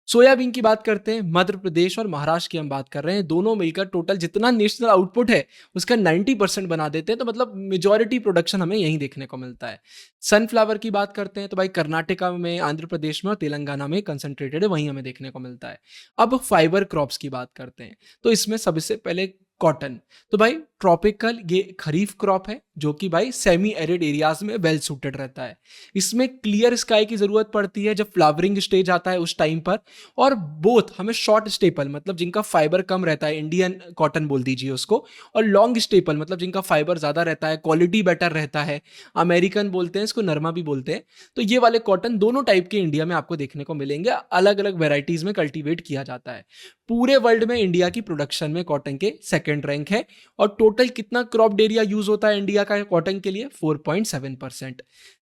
सोयाबीन की बात करते हैं, मध्य प्रदेश और महाराष्ट्र की हम बात कर रहे हैं, दोनों मिलकर टोटल जितना नेशनल आउटपुट है उसका 90% बना देते हैं, तो मतलब मेजॉरिटी प्रोडक्शन हमें यहीं देखने को मिलता है। सनफ्लावर की बात करते हैं तो भाई कर्नाटका में, आंध्र प्रदेश में और तेलंगाना में कंसंट्रेटेड है, वहीं हमें देखने को मिलता है। अब फाइबर क्रॉप्स की बात करते हैं तो इसमें सबसे पहले कॉटन। तो भाई ट्रॉपिकल ये खरीफ क्रॉप है जो कि भाई सेमी एरिड एरियाज में वेल सूटेड रहता है। इसमें क्लियर स्काई की जरूरत पड़ती है जब फ्लावरिंग स्टेज आता है उस टाइम पर। और बोथ हमें शॉर्ट स्टेपल मतलब जिनका फाइबर कम रहता है, इंडियन कॉटन बोल दीजिए उसको, और लॉन्ग स्टेपल मतलब जिनका फाइबर ज्यादा रहता है, क्वालिटी बेटर रहता है, अमेरिकन बोलते हैं इसको, नरमा भी बोलते हैं। तो ये वाले कॉटन दोनों टाइप के इंडिया में आपको देखने को मिलेंगे, अलग अलग वेराइटीज में कल्टीवेट किया जाता है। पूरे वर्ल्ड में इंडिया की प्रोडक्शन में कॉटन के सेकेंड रैंक है। और टोटल कितना क्रॉप्ड एरिया यूज होता है इंडिया का कॉटन के लिए? 4.7%।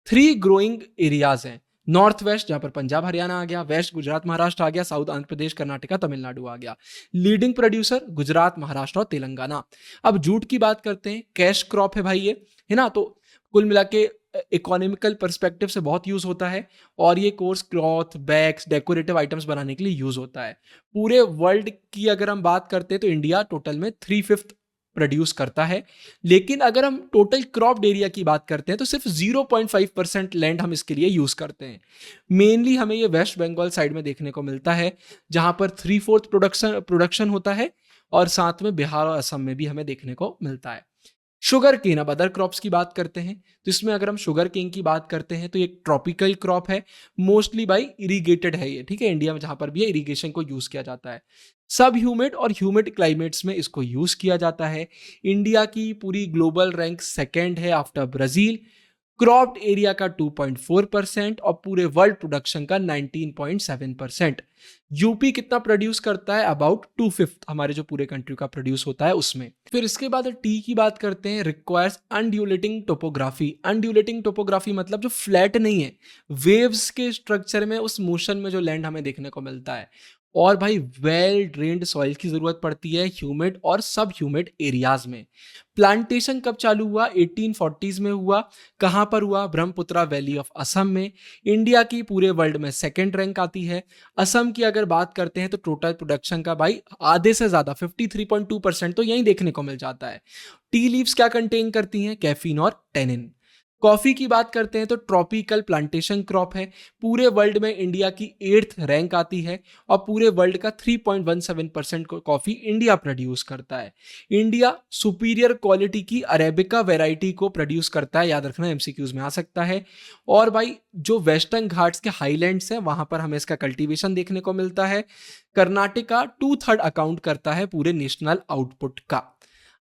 3 ग्रोइंग एरियाज हैं। नॉर्थ वेस्ट जहां पर पंजाब हरियाणा आ गया, वेस्ट गुजरात महाराष्ट्र आ गया, साउथ आंध्र प्रदेश कर्नाटका तमिलनाडु आ गया। लीडिंग प्रोड्यूसर गुजरात, महाराष्ट्र और तेलंगाना। अब जूट की बात करते हैं, कैश क्रॉप है भाई ये, है ना, तो कुल मिला के इकोनॉमिकल पर्सपेक्टिव से बहुत यूज होता है। और ये course cloth, bags, decorative items बनाने के लिए यूज होता है। पूरे वर्ल्ड की अगर हम बात करते हैं तो इंडिया टोटल में 3/5 प्रोड्यूस करता है। लेकिन अगर हम टोटल क्रॉप्ड एरिया की बात करते हैं तो सिर्फ 0.5% लैंड हम इसके लिए यूज करते हैं। मेनली हमें ये वेस्ट बंगाल साइड में देखने को मिलता है जहां पर 3/4 प्रोडक्शन होता है। और साथ में बिहार और असम में भी हमें देखने को मिलता है। शुगर केन, अब अदर क्रॉप्स की बात करते हैं तो इसमें अगर हम शुगर केन की बात करते हैं तो ये ट्रॉपिकल क्रॉप है। मोस्टली बाई इरिगेटेड है ये, ठीक है, इंडिया में जहां पर भी है इरिगेशन को यूज किया जाता है। सब ह्यूमिड और ह्यूमिड क्लाइमेट्स में इसको यूज किया जाता है। इंडिया की पूरी ग्लोबल रैंक सेकेंड है आफ्टर ब्राजील। क्रॉप्ड एरिया का 2.4% और पूरे वर्ल्ड प्रोडक्शन का 19.7%। यूपी कितना प्रोड्यूस करता है? अबाउट 2/5 हमारे जो पूरे कंट्री का प्रोड्यूस होता है उसमें। फिर इसके बाद टी की बात करते हैं। Requires undulating topography. Undulating topography मतलब जो फ्लैट नहीं है, वेव्स के स्ट्रक्चर में, उस मोशन में जो लैंड हमें देखने को मिलता है। और भाई वेल ड्रेन्ड सॉइल की जरूरत पड़ती है ह्यूमिड और सब ह्यूमिड एरियाज में। प्लांटेशन कब चालू हुआ? 1840s में हुआ। कहां पर हुआ? ब्रह्मपुत्रा वैली ऑफ असम में। इंडिया की पूरे वर्ल्ड में सेकेंड रैंक आती है। असम की अगर बात करते हैं तो टोटल प्रोडक्शन का भाई आधे से ज्यादा 53.2% तो यहीं देखने को मिल जाता है। टी लीव्स क्या कंटेन करती हैं? कैफीन और टेनिन। कॉफी की बात करते हैं तो ट्रॉपिकल प्लांटेशन क्रॉप है। पूरे वर्ल्ड में इंडिया की 8th रैंक आती है। और पूरे वर्ल्ड का 3.17% कॉफी इंडिया प्रोड्यूस करता है। इंडिया सुपीरियर क्वालिटी की अरेबिका वैरायटी को प्रोड्यूस करता है, याद रखना एमसीक्यूज में आ सकता है। और भाई जो वेस्टर्न घाट्स के हाईलैंड्स हैं वहां पर हमें इसका कल्टीवेशन देखने को मिलता है। कर्नाटका 2/3 अकाउंट करता है पूरे नेशनल आउटपुट का।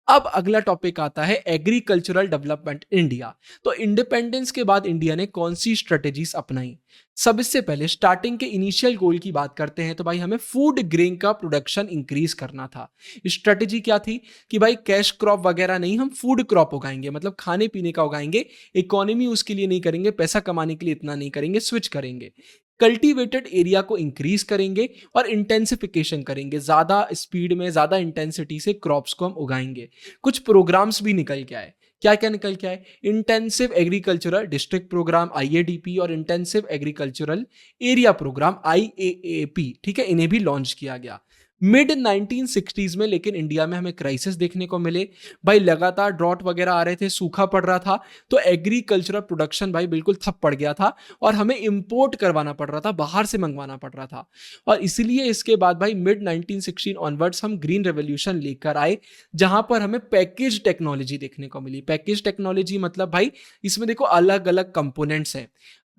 अब अगला टॉपिक आता है एग्रीकल्चरल डेवलपमेंट इंडिया। तो इंडिपेंडेंस के बाद इंडिया ने कौन सी स्ट्रेटेजीज अपनाई? सबसे पहले स्टार्टिंग के इनिशियल गोल की बात करते हैं तो भाई हमें फूड ग्रेन का प्रोडक्शन इंक्रीज करना था। स्ट्रेटेजी क्या थी कि भाई कैश क्रॉप वगैरह नहीं, हम फूड क्रॉप उगाएंगे, मतलब खाने पीने का उगाएंगे। इकोनॉमी उसके लिए नहीं करेंगे, पैसा कमाने के लिए इतना नहीं करेंगे, स्विच करेंगे। कल्टीवेटेड एरिया को इंक्रीज करेंगे और इंटेंसिफिकेशन करेंगे, ज्यादा स्पीड में ज्यादा इंटेंसिटी से क्रॉप्स को हम उगाएंगे। कुछ प्रोग्राम्स भी निकल के आए। क्या क्या निकल के आए? इंटेंसिव एग्रीकल्चरल डिस्ट्रिक्ट प्रोग्राम आईएडीपी और इंटेंसिव एग्रीकल्चरल एरिया प्रोग्राम आईएएपी, ठीक है, इन्हें भी लॉन्च किया गया मिड 1960s में। लेकिन इंडिया में हमें क्राइसिस देखने को मिले भाई, लगातार ड्रॉट वगैरह आ रहे थे, सूखा पड़ रहा था, तो एग्रीकल्चरल प्रोडक्शन भाई बिल्कुल ठप पड़ गया था और हमें इंपोर्ट करवाना पड़ रहा था, बाहर से मंगवाना पड़ रहा था। और इसलिए इसके बाद भाई मिड 1916 ऑनवर्ड्स हम ग्रीन रेवोल्यूशन लेकर आए, जहां पर हमें पैकेज टेक्नोलॉजी देखने को मिली। पैकेज टेक्नोलॉजी मतलब भाई इसमें देखो अलग अलग कंपोनेंट्स हैं।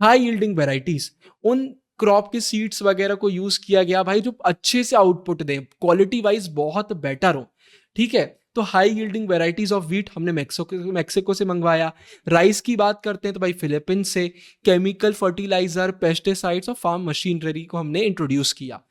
हाई यील्डिंग वेराइटीज, उन क्रॉप के सीड्स वगैरह को यूज किया गया भाई जो अच्छे से आउटपुट दें, क्वालिटी वाइज बहुत बेटर हो, ठीक है। तो high yielding varieties of wheat हमने मैक्सिको से मंगवाया। राइस की बात करते हैं तो भाई फिलीपींस से। केमिकल फर्टिलाइजर, पेस्टिसाइड्स और फार्म मशीनरी को हमने इंट्रोड्यूस किया।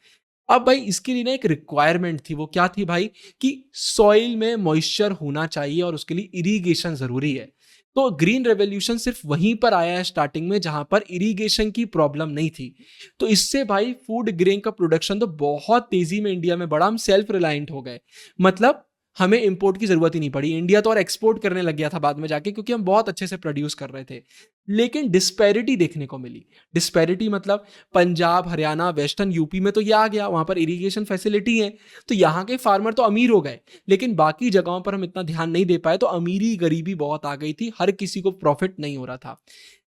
अब भाई इसके लिए ना एक रिक्वायरमेंट थी, वो क्या थी भाई कि सॉइल में मॉइस्चर होना चाहिए और उसके लिए इरिगेशन जरूरी है। तो ग्रीन रेवोल्यूशन सिर्फ वहीं पर आया है स्टार्टिंग में जहां पर इरिगेशन की प्रॉब्लम नहीं थी। तो इससे भाई फूड ग्रेन का प्रोडक्शन तो बहुत तेजी में इंडिया में बढ़ा, हम सेल्फ रिलायंट हो गए। मतलब हमें इंपोर्ट की जरूरत ही नहीं पड़ी। इंडिया तो और एक्सपोर्ट करने लग गया था बाद में जाके, क्योंकि हम बहुत अच्छे से प्रोड्यूस कर रहे थे। लेकिन डिस्पैरिटी देखने को मिली। डिस्पैरिटी मतलब पंजाब, हरियाणा, वेस्टर्न यूपी में तो ये आ गया, वहां पर इरिगेशन फैसिलिटी है, तो यहाँ के फार्मर तो अमीर हो गए। लेकिन बाकी जगहों पर हम इतना ध्यान नहीं दे पाए, तो अमीरी गरीबी बहुत आ गई थी, हर किसी को प्रॉफिट नहीं हो रहा था।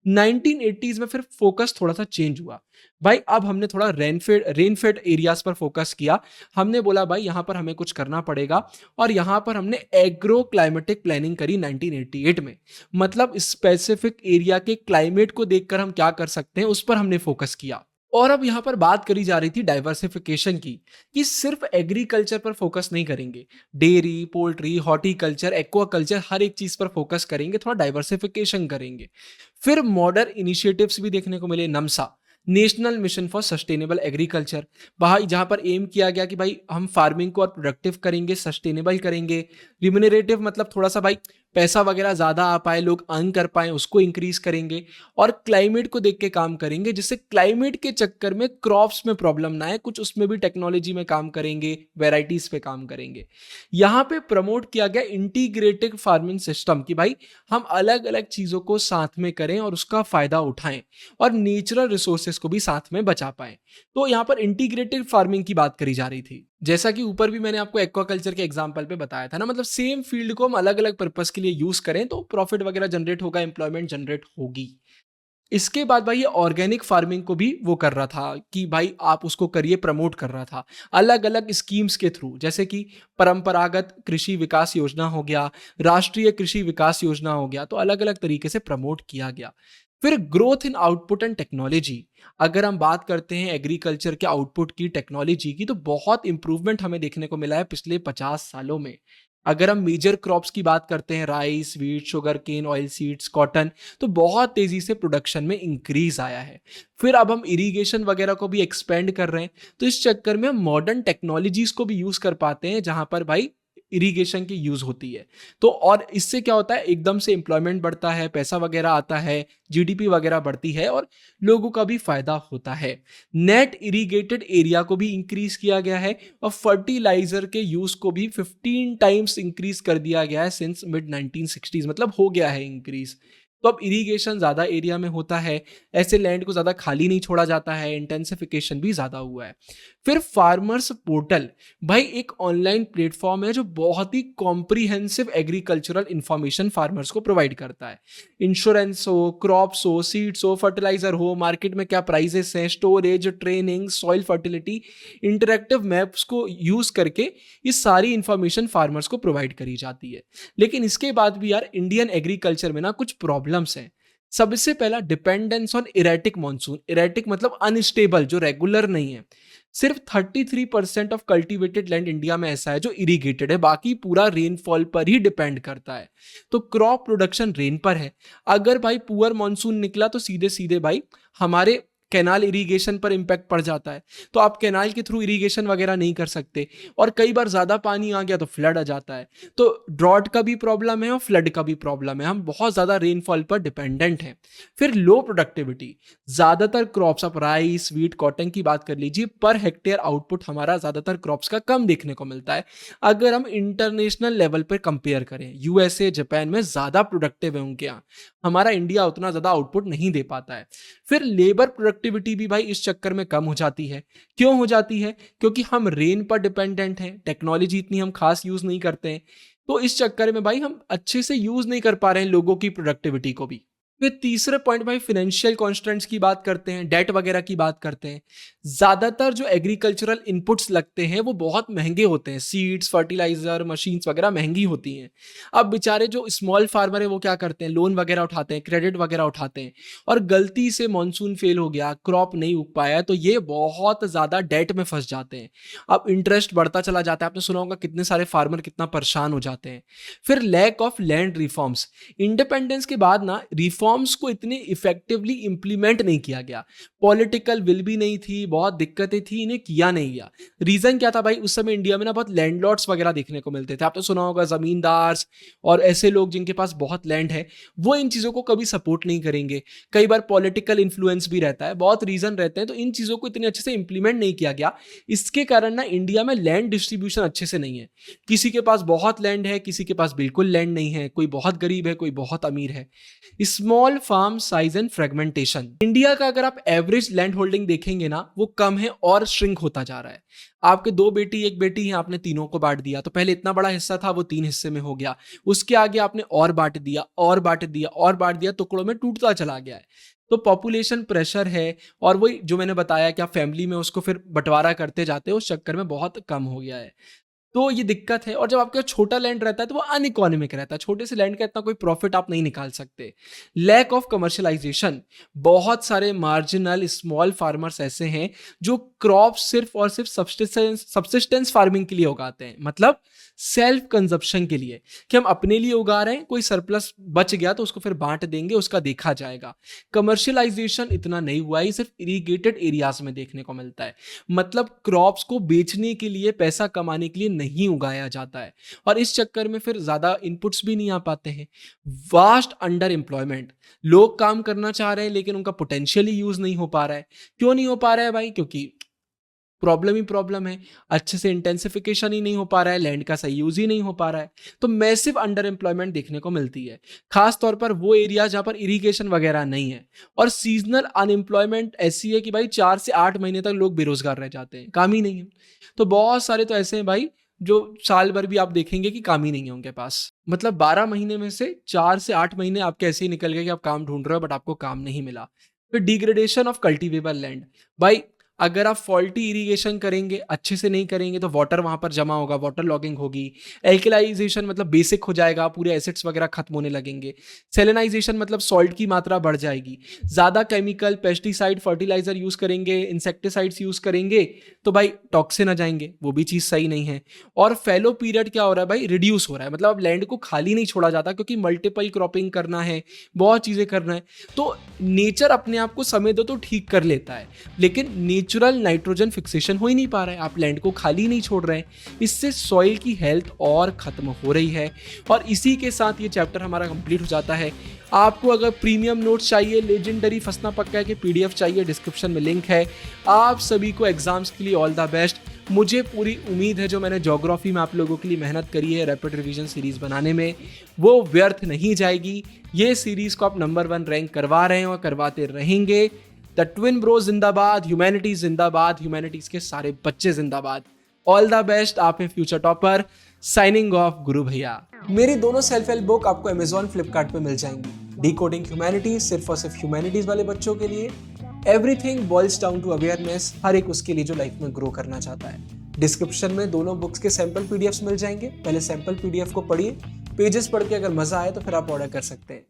1980s में फिर फोकस थोड़ा सा चेंज हुआ भाई। अब हमने थोड़ा रेनफेड एरियाज पर फोकस किया। हमने बोला भाई यहां पर हमें कुछ करना पड़ेगा, और यहां पर हमने एग्रो क्लाइमेटिक प्लानिंग करी 1988 में। मतलब स्पेसिफिक एरिया के क्लाइमेट को देखकर हम क्या कर सकते हैं, उस पर हमने फोकस किया। और अब यहां पर बात करी जा रही थी डाइवर्सिफिकेशन की, कि सिर्फ एग्रीकल्चर पर फोकस नहीं करेंगे, डेयरी, पोल्ट्री, हॉर्टिकल्चर, एक्वाकल्चर, हर एक चीज पर फोकस करेंगे, थोड़ा डाइवर्सिफिकेशन करेंगे। फिर मॉडर्न इनिशिएटिव्स भी देखने को मिले, नमसा, national mission for sustainable agriculture. भाई जहां पर एम किया गया कि भाई हम फार्मिंग को और प्रोडक्टिव करेंगे, सस्टेनेबल करेंगे। रिम्यूनरेटिव मतलब थोड़ा सा भाई पैसा वगैरह ज्यादा आ पाए, लोग अर्न कर पाए, उसको इंक्रीज करेंगे। और क्लाइमेट को देख के काम करेंगे, जिससे क्लाइमेट के चक्कर में क्रॉप्स में प्रॉब्लम ना आए, कुछ उसमें भी टेक्नोलॉजी में काम करेंगे, वेराइटीज पे काम करेंगे। यहाँ पे प्रमोट किया गया इंटीग्रेटेड फार्मिंग सिस्टम, कि भाई हम अलग अलग चीजों को साथ में करें और उसका फायदा उठाएं, और नेचुरल रिसोर्सेस को भी साथ में बचा पाएं। तो यहाँ पर इंटीग्रेटेड फार्मिंग की बात करी जा रही थी। जैसा कि ऊपर भी मैंने आपको एक्वाकल्चर के एग्जांपल पे बताया था ना, मतलब सेम फील्ड को हम अलग अलग पर्पस के लिए यूज करें तो प्रॉफिट वगैरह जनरेट होगा, एम्प्लॉयमेंट जनरेट होगी। इसके बाद भाई ये ऑर्गेनिक फार्मिंग को भी वो कर रहा था कि भाई आप उसको करिए, प्रमोट कर रहा था अलग अलग स्कीम्स के थ्रू, जैसे कि परंपरागत कृषि विकास योजना हो गया, राष्ट्रीय कृषि विकास योजना हो गया, तो अलग अलग तरीके से प्रमोट किया गया। फिर growth in output and technology. अगर हम बात करते हैं एग्रीकल्चर के आउटपुट की, टेक्नोलॉजी की, तो बहुत इंप्रूवमेंट हमें देखने को मिला है पिछले 50 सालों में। अगर हम मेजर क्रॉप्स की बात करते हैं, rice, wheat, sugarcane, oilseeds, cotton, तो बहुत तेजी से प्रोडक्शन में इंक्रीज आया है। फिर अब हम इरिगेशन वगैरह को भी एक्सपेंड कर रहे हैं, तो इस चक्कर में हम मॉडर्न टेक्नोलॉजीज को भी यूज कर पाते हैं, जहां पर भाई इरिगेशन की यूज होती है। तो और इससे क्या होता है, एकदम से एम्प्लॉयमेंट बढ़ता है, पैसा वगैरह आता है, जीडीपी वगैरह बढ़ती है, और लोगों का भी फायदा होता है। नेट इरिगेटेड एरिया को भी इंक्रीज किया गया है, और फर्टिलाइजर के यूज को भी 15 टाइम्स इंक्रीज कर दिया गया है सिंस मिड 1960s, मतलब हो गया है इंक्रीज। तो अब इरिगेशन ज्यादा एरिया में होता है, ऐसे लैंड को ज्यादा खाली नहीं छोड़ा जाता है, इंटेंसिफिकेशन भी ज्यादा हुआ है। फिर फार्मर्स पोर्टल, भाई एक ऑनलाइन प्लेटफॉर्म है जो बहुत ही कॉम्प्रिहेंसिव एग्रीकल्चरल इंफॉर्मेशन फार्मर्स को प्रोवाइड करता है। इंश्योरेंस हो, क्रॉप्स हो, सीड्स हो, फर्टिलाइजर हो, मार्केट में क्या प्राइसेस हैं, storage, training, soil fertility, interactive maps को यूज करके ये सारी इंफॉर्मेशन फार्मर्स को प्रोवाइड करी जाती है। लेकिन इसके बाद भी यार इंडियन एग्रीकल्चर में ना कुछ प्रॉब्लम्स हैं। सबसे पहला, dependence on erratic monsoon. Erratic मतलब अनस्टेबल, जो रेगुलर नहीं है। सिर्फ 33% ऑफ कल्टीवेटेड लैंड इंडिया में ऐसा है जो इरिगेटेड है, बाकी पूरा रेनफॉल पर ही डिपेंड करता है। तो क्रॉप प्रोडक्शन रेन पर है। अगर भाई पुअर मॉनसून निकला तो सीधे सीधे भाई हमारे कैनाल इरिगेशन पर इंपैक्ट पड़ जाता है, तो आप कैनाल के थ्रू इरिगेशन वगैरह नहीं कर सकते, और कई बार ज्यादा पानी आ गया तो फ्लड आ जाता है। तो ड्रॉट का भी प्रॉब्लम है और फ्लड का भी प्रॉब्लम है, हम बहुत ज्यादा रेनफॉल पर डिपेंडेंट हैं। फिर लो प्रोडक्टिविटी, ज्यादातर क्रॉप्स, आप राइस, व्हीट, कॉटन की बात कर लीजिए, पर हेक्टेयर आउटपुट हमारा ज्यादातर क्रॉप्स का कम देखने को मिलता है। अगर हम इंटरनेशनल लेवल पर कंपेयर करें, यूएसए, जापान में ज्यादा प्रोडक्टिव है उनके यहाँ, हमारा इंडिया उतना ज्यादा आउटपुट नहीं दे पाता है। फिर लेबर प्रोडक्टिविटी भी भाई इस चक्कर में कम हो जाती है। क्यों हो जाती है? क्योंकि हम रेन पर डिपेंडेंट हैं, टेक्नोलॉजी इतनी हम खास यूज नहीं करते हैं, तो इस चक्कर में भाई हम अच्छे से यूज नहीं कर पा रहे हैं लोगों की प्रोडक्टिविटी को भी। फिर तीसरे पॉइंट भाई फाइनेंशियल कॉन्स्टेंट्स की बात करते हैं, डेट वगैरह की बात करते हैं। ज्यादातर जो एग्रीकल्चरल इनपुट्स लगते हैं वो बहुत महंगे होते हैं, सीड्स, फर्टिलाइजर, मशीन्स वगैरह महंगी होती हैं। अब बेचारे जो स्मॉल फार्मर है वो क्या करते हैं, लोन वगैरह उठाते हैं, क्रेडिट वगैरह उठाते हैं, और गलती से मॉनसून फेल हो गया, क्रॉप नहीं उग पाया, तो ये बहुत ज्यादा डेट में फंस जाते हैं। अब इंटरेस्ट बढ़ता चला जाता है, आपने सुना होगा कितने सारे फार्मर कितना परेशान हो जाते हैं। फिर lack of land reforms, independence के बाद ना रिफॉर्म्स को इतने इफेक्टिवली इंप्लीमेंट नहीं किया गया, पॉलिटिकल विल भी नहीं थी, बहुत दिक्कतें थी, इन्हें किया नहीं गया। रीजन क्या था भाई, उस समय इंडिया में ना बहुत लैंडलॉर्ड्स वगैरह देखने को मिलते थे, आपने सुना होगा जमींदार और ऐसे लोग जिनके पास बहुत लैंड है, वो इन चीजों को कभी सपोर्ट नहीं करेंगे। कई बार पॉलिटिकल इन्फ्लुएंस भी रहता है, बहुत रीजन रहते हैं, तो इन चीजों को इतने अच्छे से इंप्लीमेंट नहीं किया गया। इसके कारण ना इंडिया में लैंड डिस्ट्रीब्यूशन अच्छे से नहीं है, किसी के पास बहुत लैंड है, किसी के पास बिल्कुल लैंड नहीं है, कोई बहुत गरीब है, कोई बहुत अमीर है। Small farm size and fragmentation, India का अगर आप एवरेज लैंड होल्डिंग देखेंगे ना वो कम है और श्रिंक होता जा रहा है। आपके 2 बेटी 1 बेटी हैं, आपने तीनों को बांट दिया, तो पहले इतना बड़ा हिस्सा था वो 3 हिस्से में हो गया, उसके आगे आपने और बांट दिया और बांट दिया और बांट दिया, टुकड़ों में टूटता चला गया है। तो पॉपुलेशन प्रेशर है, और वही जो मैंने बताया कि आप फैमिली में उसको फिर बंटवारा करते जाते हो, उस चक्कर में बहुत कम हो गया है। तो ये दिक्कत है, और जब आपके पास छोटा लैंड रहता है तो वो अनइकोनॉमिक रहता है, छोटे से लैंड का इतना कोई प्रॉफिट आप नहीं निकाल सकते। लैक ऑफ कमर्शियलाइजेशन, बहुत सारे मार्जिनल स्मॉल फार्मर्स ऐसे हैं जो क्रॉप सिर्फ और सिर्फ सब्सिस्टेंस फार्मिंग के लिए उगाते हैं, मतलब सेल्फ कंजप्शन के लिए, कि हम अपने लिए उगा रहे हैं, कोई सरप्लस बच गया तो उसको फिर बांट देंगे, उसका देखा जाएगा। कमर्शियलाइजेशन इतना नहीं हुआ है, सिर्फ इरिगेटेड एरियाज में देखने को मिलता है, मतलब क्रॉप्स को बेचने के लिए, पैसा कमाने के लिए नहीं उगाया जाता है, और इस चक्कर में फिर ज्यादा इनपुट्स भी नहीं आ पाते हैं। वास्ट अंडर एम्प्लॉयमेंट, लोग काम करना चाह रहे हैं लेकिन उनका पोटेंशियल ही यूज नहीं हो पा रहा है। क्यों नहीं हो पा रहा है भाई? क्योंकि प्रॉब्लम ही प्रॉब्लम है, अच्छे से इंटेंसिफिकेशन ही नहीं हो पा रहा है, लैंड का सही यूज ही नहीं हो पा रहा है, तो मैसिव अंडर एम्प्लॉयमेंट देखने को मिलती है, खास तौर पर वो एरिया जहां पर इरिगेशन वगैरह नहीं है। और सीजनल अनएम्प्लॉयमेंट ऐसी है कि भाई 4 से 8 महीने तक लोग बेरोजगार रह जाते हैं, काम ही नहीं है। तो बहुत सारे तो ऐसे हैं भाई जो साल भर भी आप देखेंगे कि काम ही नहीं है उनके पास, मतलब 12 महीने में से 4 से 8 महीने आपके ऐसे ही निकल गए कि आप काम ढूंढ रहे हो बट आपको काम नहीं मिला। फिर डिग्रेडेशन ऑफ कल्टीवेबल लैंड, भाई अगर आप फॉल्टी इरिगेशन करेंगे, अच्छे से नहीं करेंगे, तो वाटर वहां पर जमा होगा, वाटर लॉगिंग होगी। एल्कलाइजेशन मतलब बेसिक हो जाएगा, पूरे एसिड्स वगैरह खत्म होने लगेंगे। सेलेनाइजेशन मतलब सॉल्ट की मात्रा बढ़ जाएगी। ज्यादा केमिकल, पेस्टिसाइड, फर्टिलाइजर यूज करेंगे, इंसेक्टिसाइड्स यूज करेंगे, तो भाई टॉक्सिन आ जाएंगे, वो भी चीज सही नहीं है। और फेलो पीरियड क्या हो रहा है भाई, रिड्यूस हो रहा है, मतलब अब लैंड को खाली नहीं छोड़ा जाता, क्योंकि मल्टीपल क्रॉपिंग करना है, बहुत चीजें करना है। तो नेचर अपने आप को समय दो तो ठीक कर लेता है, लेकिन नेचुरल नाइट्रोजन फिक्सेशन हो ही नहीं पा रहा है, आप लैंड को खाली नहीं छोड़ रहे हैं, इससे सॉइल की हेल्थ और खत्म हो रही है। और इसी के साथ ये चैप्टर हमारा कंप्लीट हो जाता है। आपको अगर प्रीमियम नोट्स चाहिए, लेजेंडरी फसना पक्का है कि पीडीएफ चाहिए, डिस्क्रिप्शन में लिंक है। आप सभी को एग्जाम्स के लिए ऑल द बेस्ट। मुझे पूरी उम्मीद है जो मैंने ज्योग्राफी में आप लोगों के लिए मेहनत करी है रैपिड रिवीजन सीरीज बनाने में, वो व्यर्थ नहीं जाएगी। ये सीरीज को आप नंबर 1 रैंक करवा रहे हैं और करवाते रहेंगे। द ट्विन ब्रो जिंदाबाद, ह्यूमैनिटीज जिंदाबाद, ह्यूमैनिटीज के सारे बच्चे जिंदाबाद। ऑल द बेस्ट, आप हैं फ्यूचर टॉपर। साइनिंग ऑफ, गुरु भैया। मेरी दोनों सेल्फ हेल्प बुक आपको अमेजॉन, फ्लिपकार्ट पे मिल जाएंगी। डिकोडिंग ह्यूमैनिटीज सिर्फ और सिर्फ ह्यूमैनिटीज वाले बच्चों के लिए। Everything boils down to awareness, हर एक उसके लिए जो लाइफ में ग्रो करना चाहता है। डिस्क्रिप्शन में दोनों बुक्स के सैंपल पीडीएफ्स मिल जाएंगे। पहले सैंपल पीडीएफ को पढ़िए, पेजेस पढ़ के अगर मजा आए तो फिर आप ऑर्डर कर सकते हैं।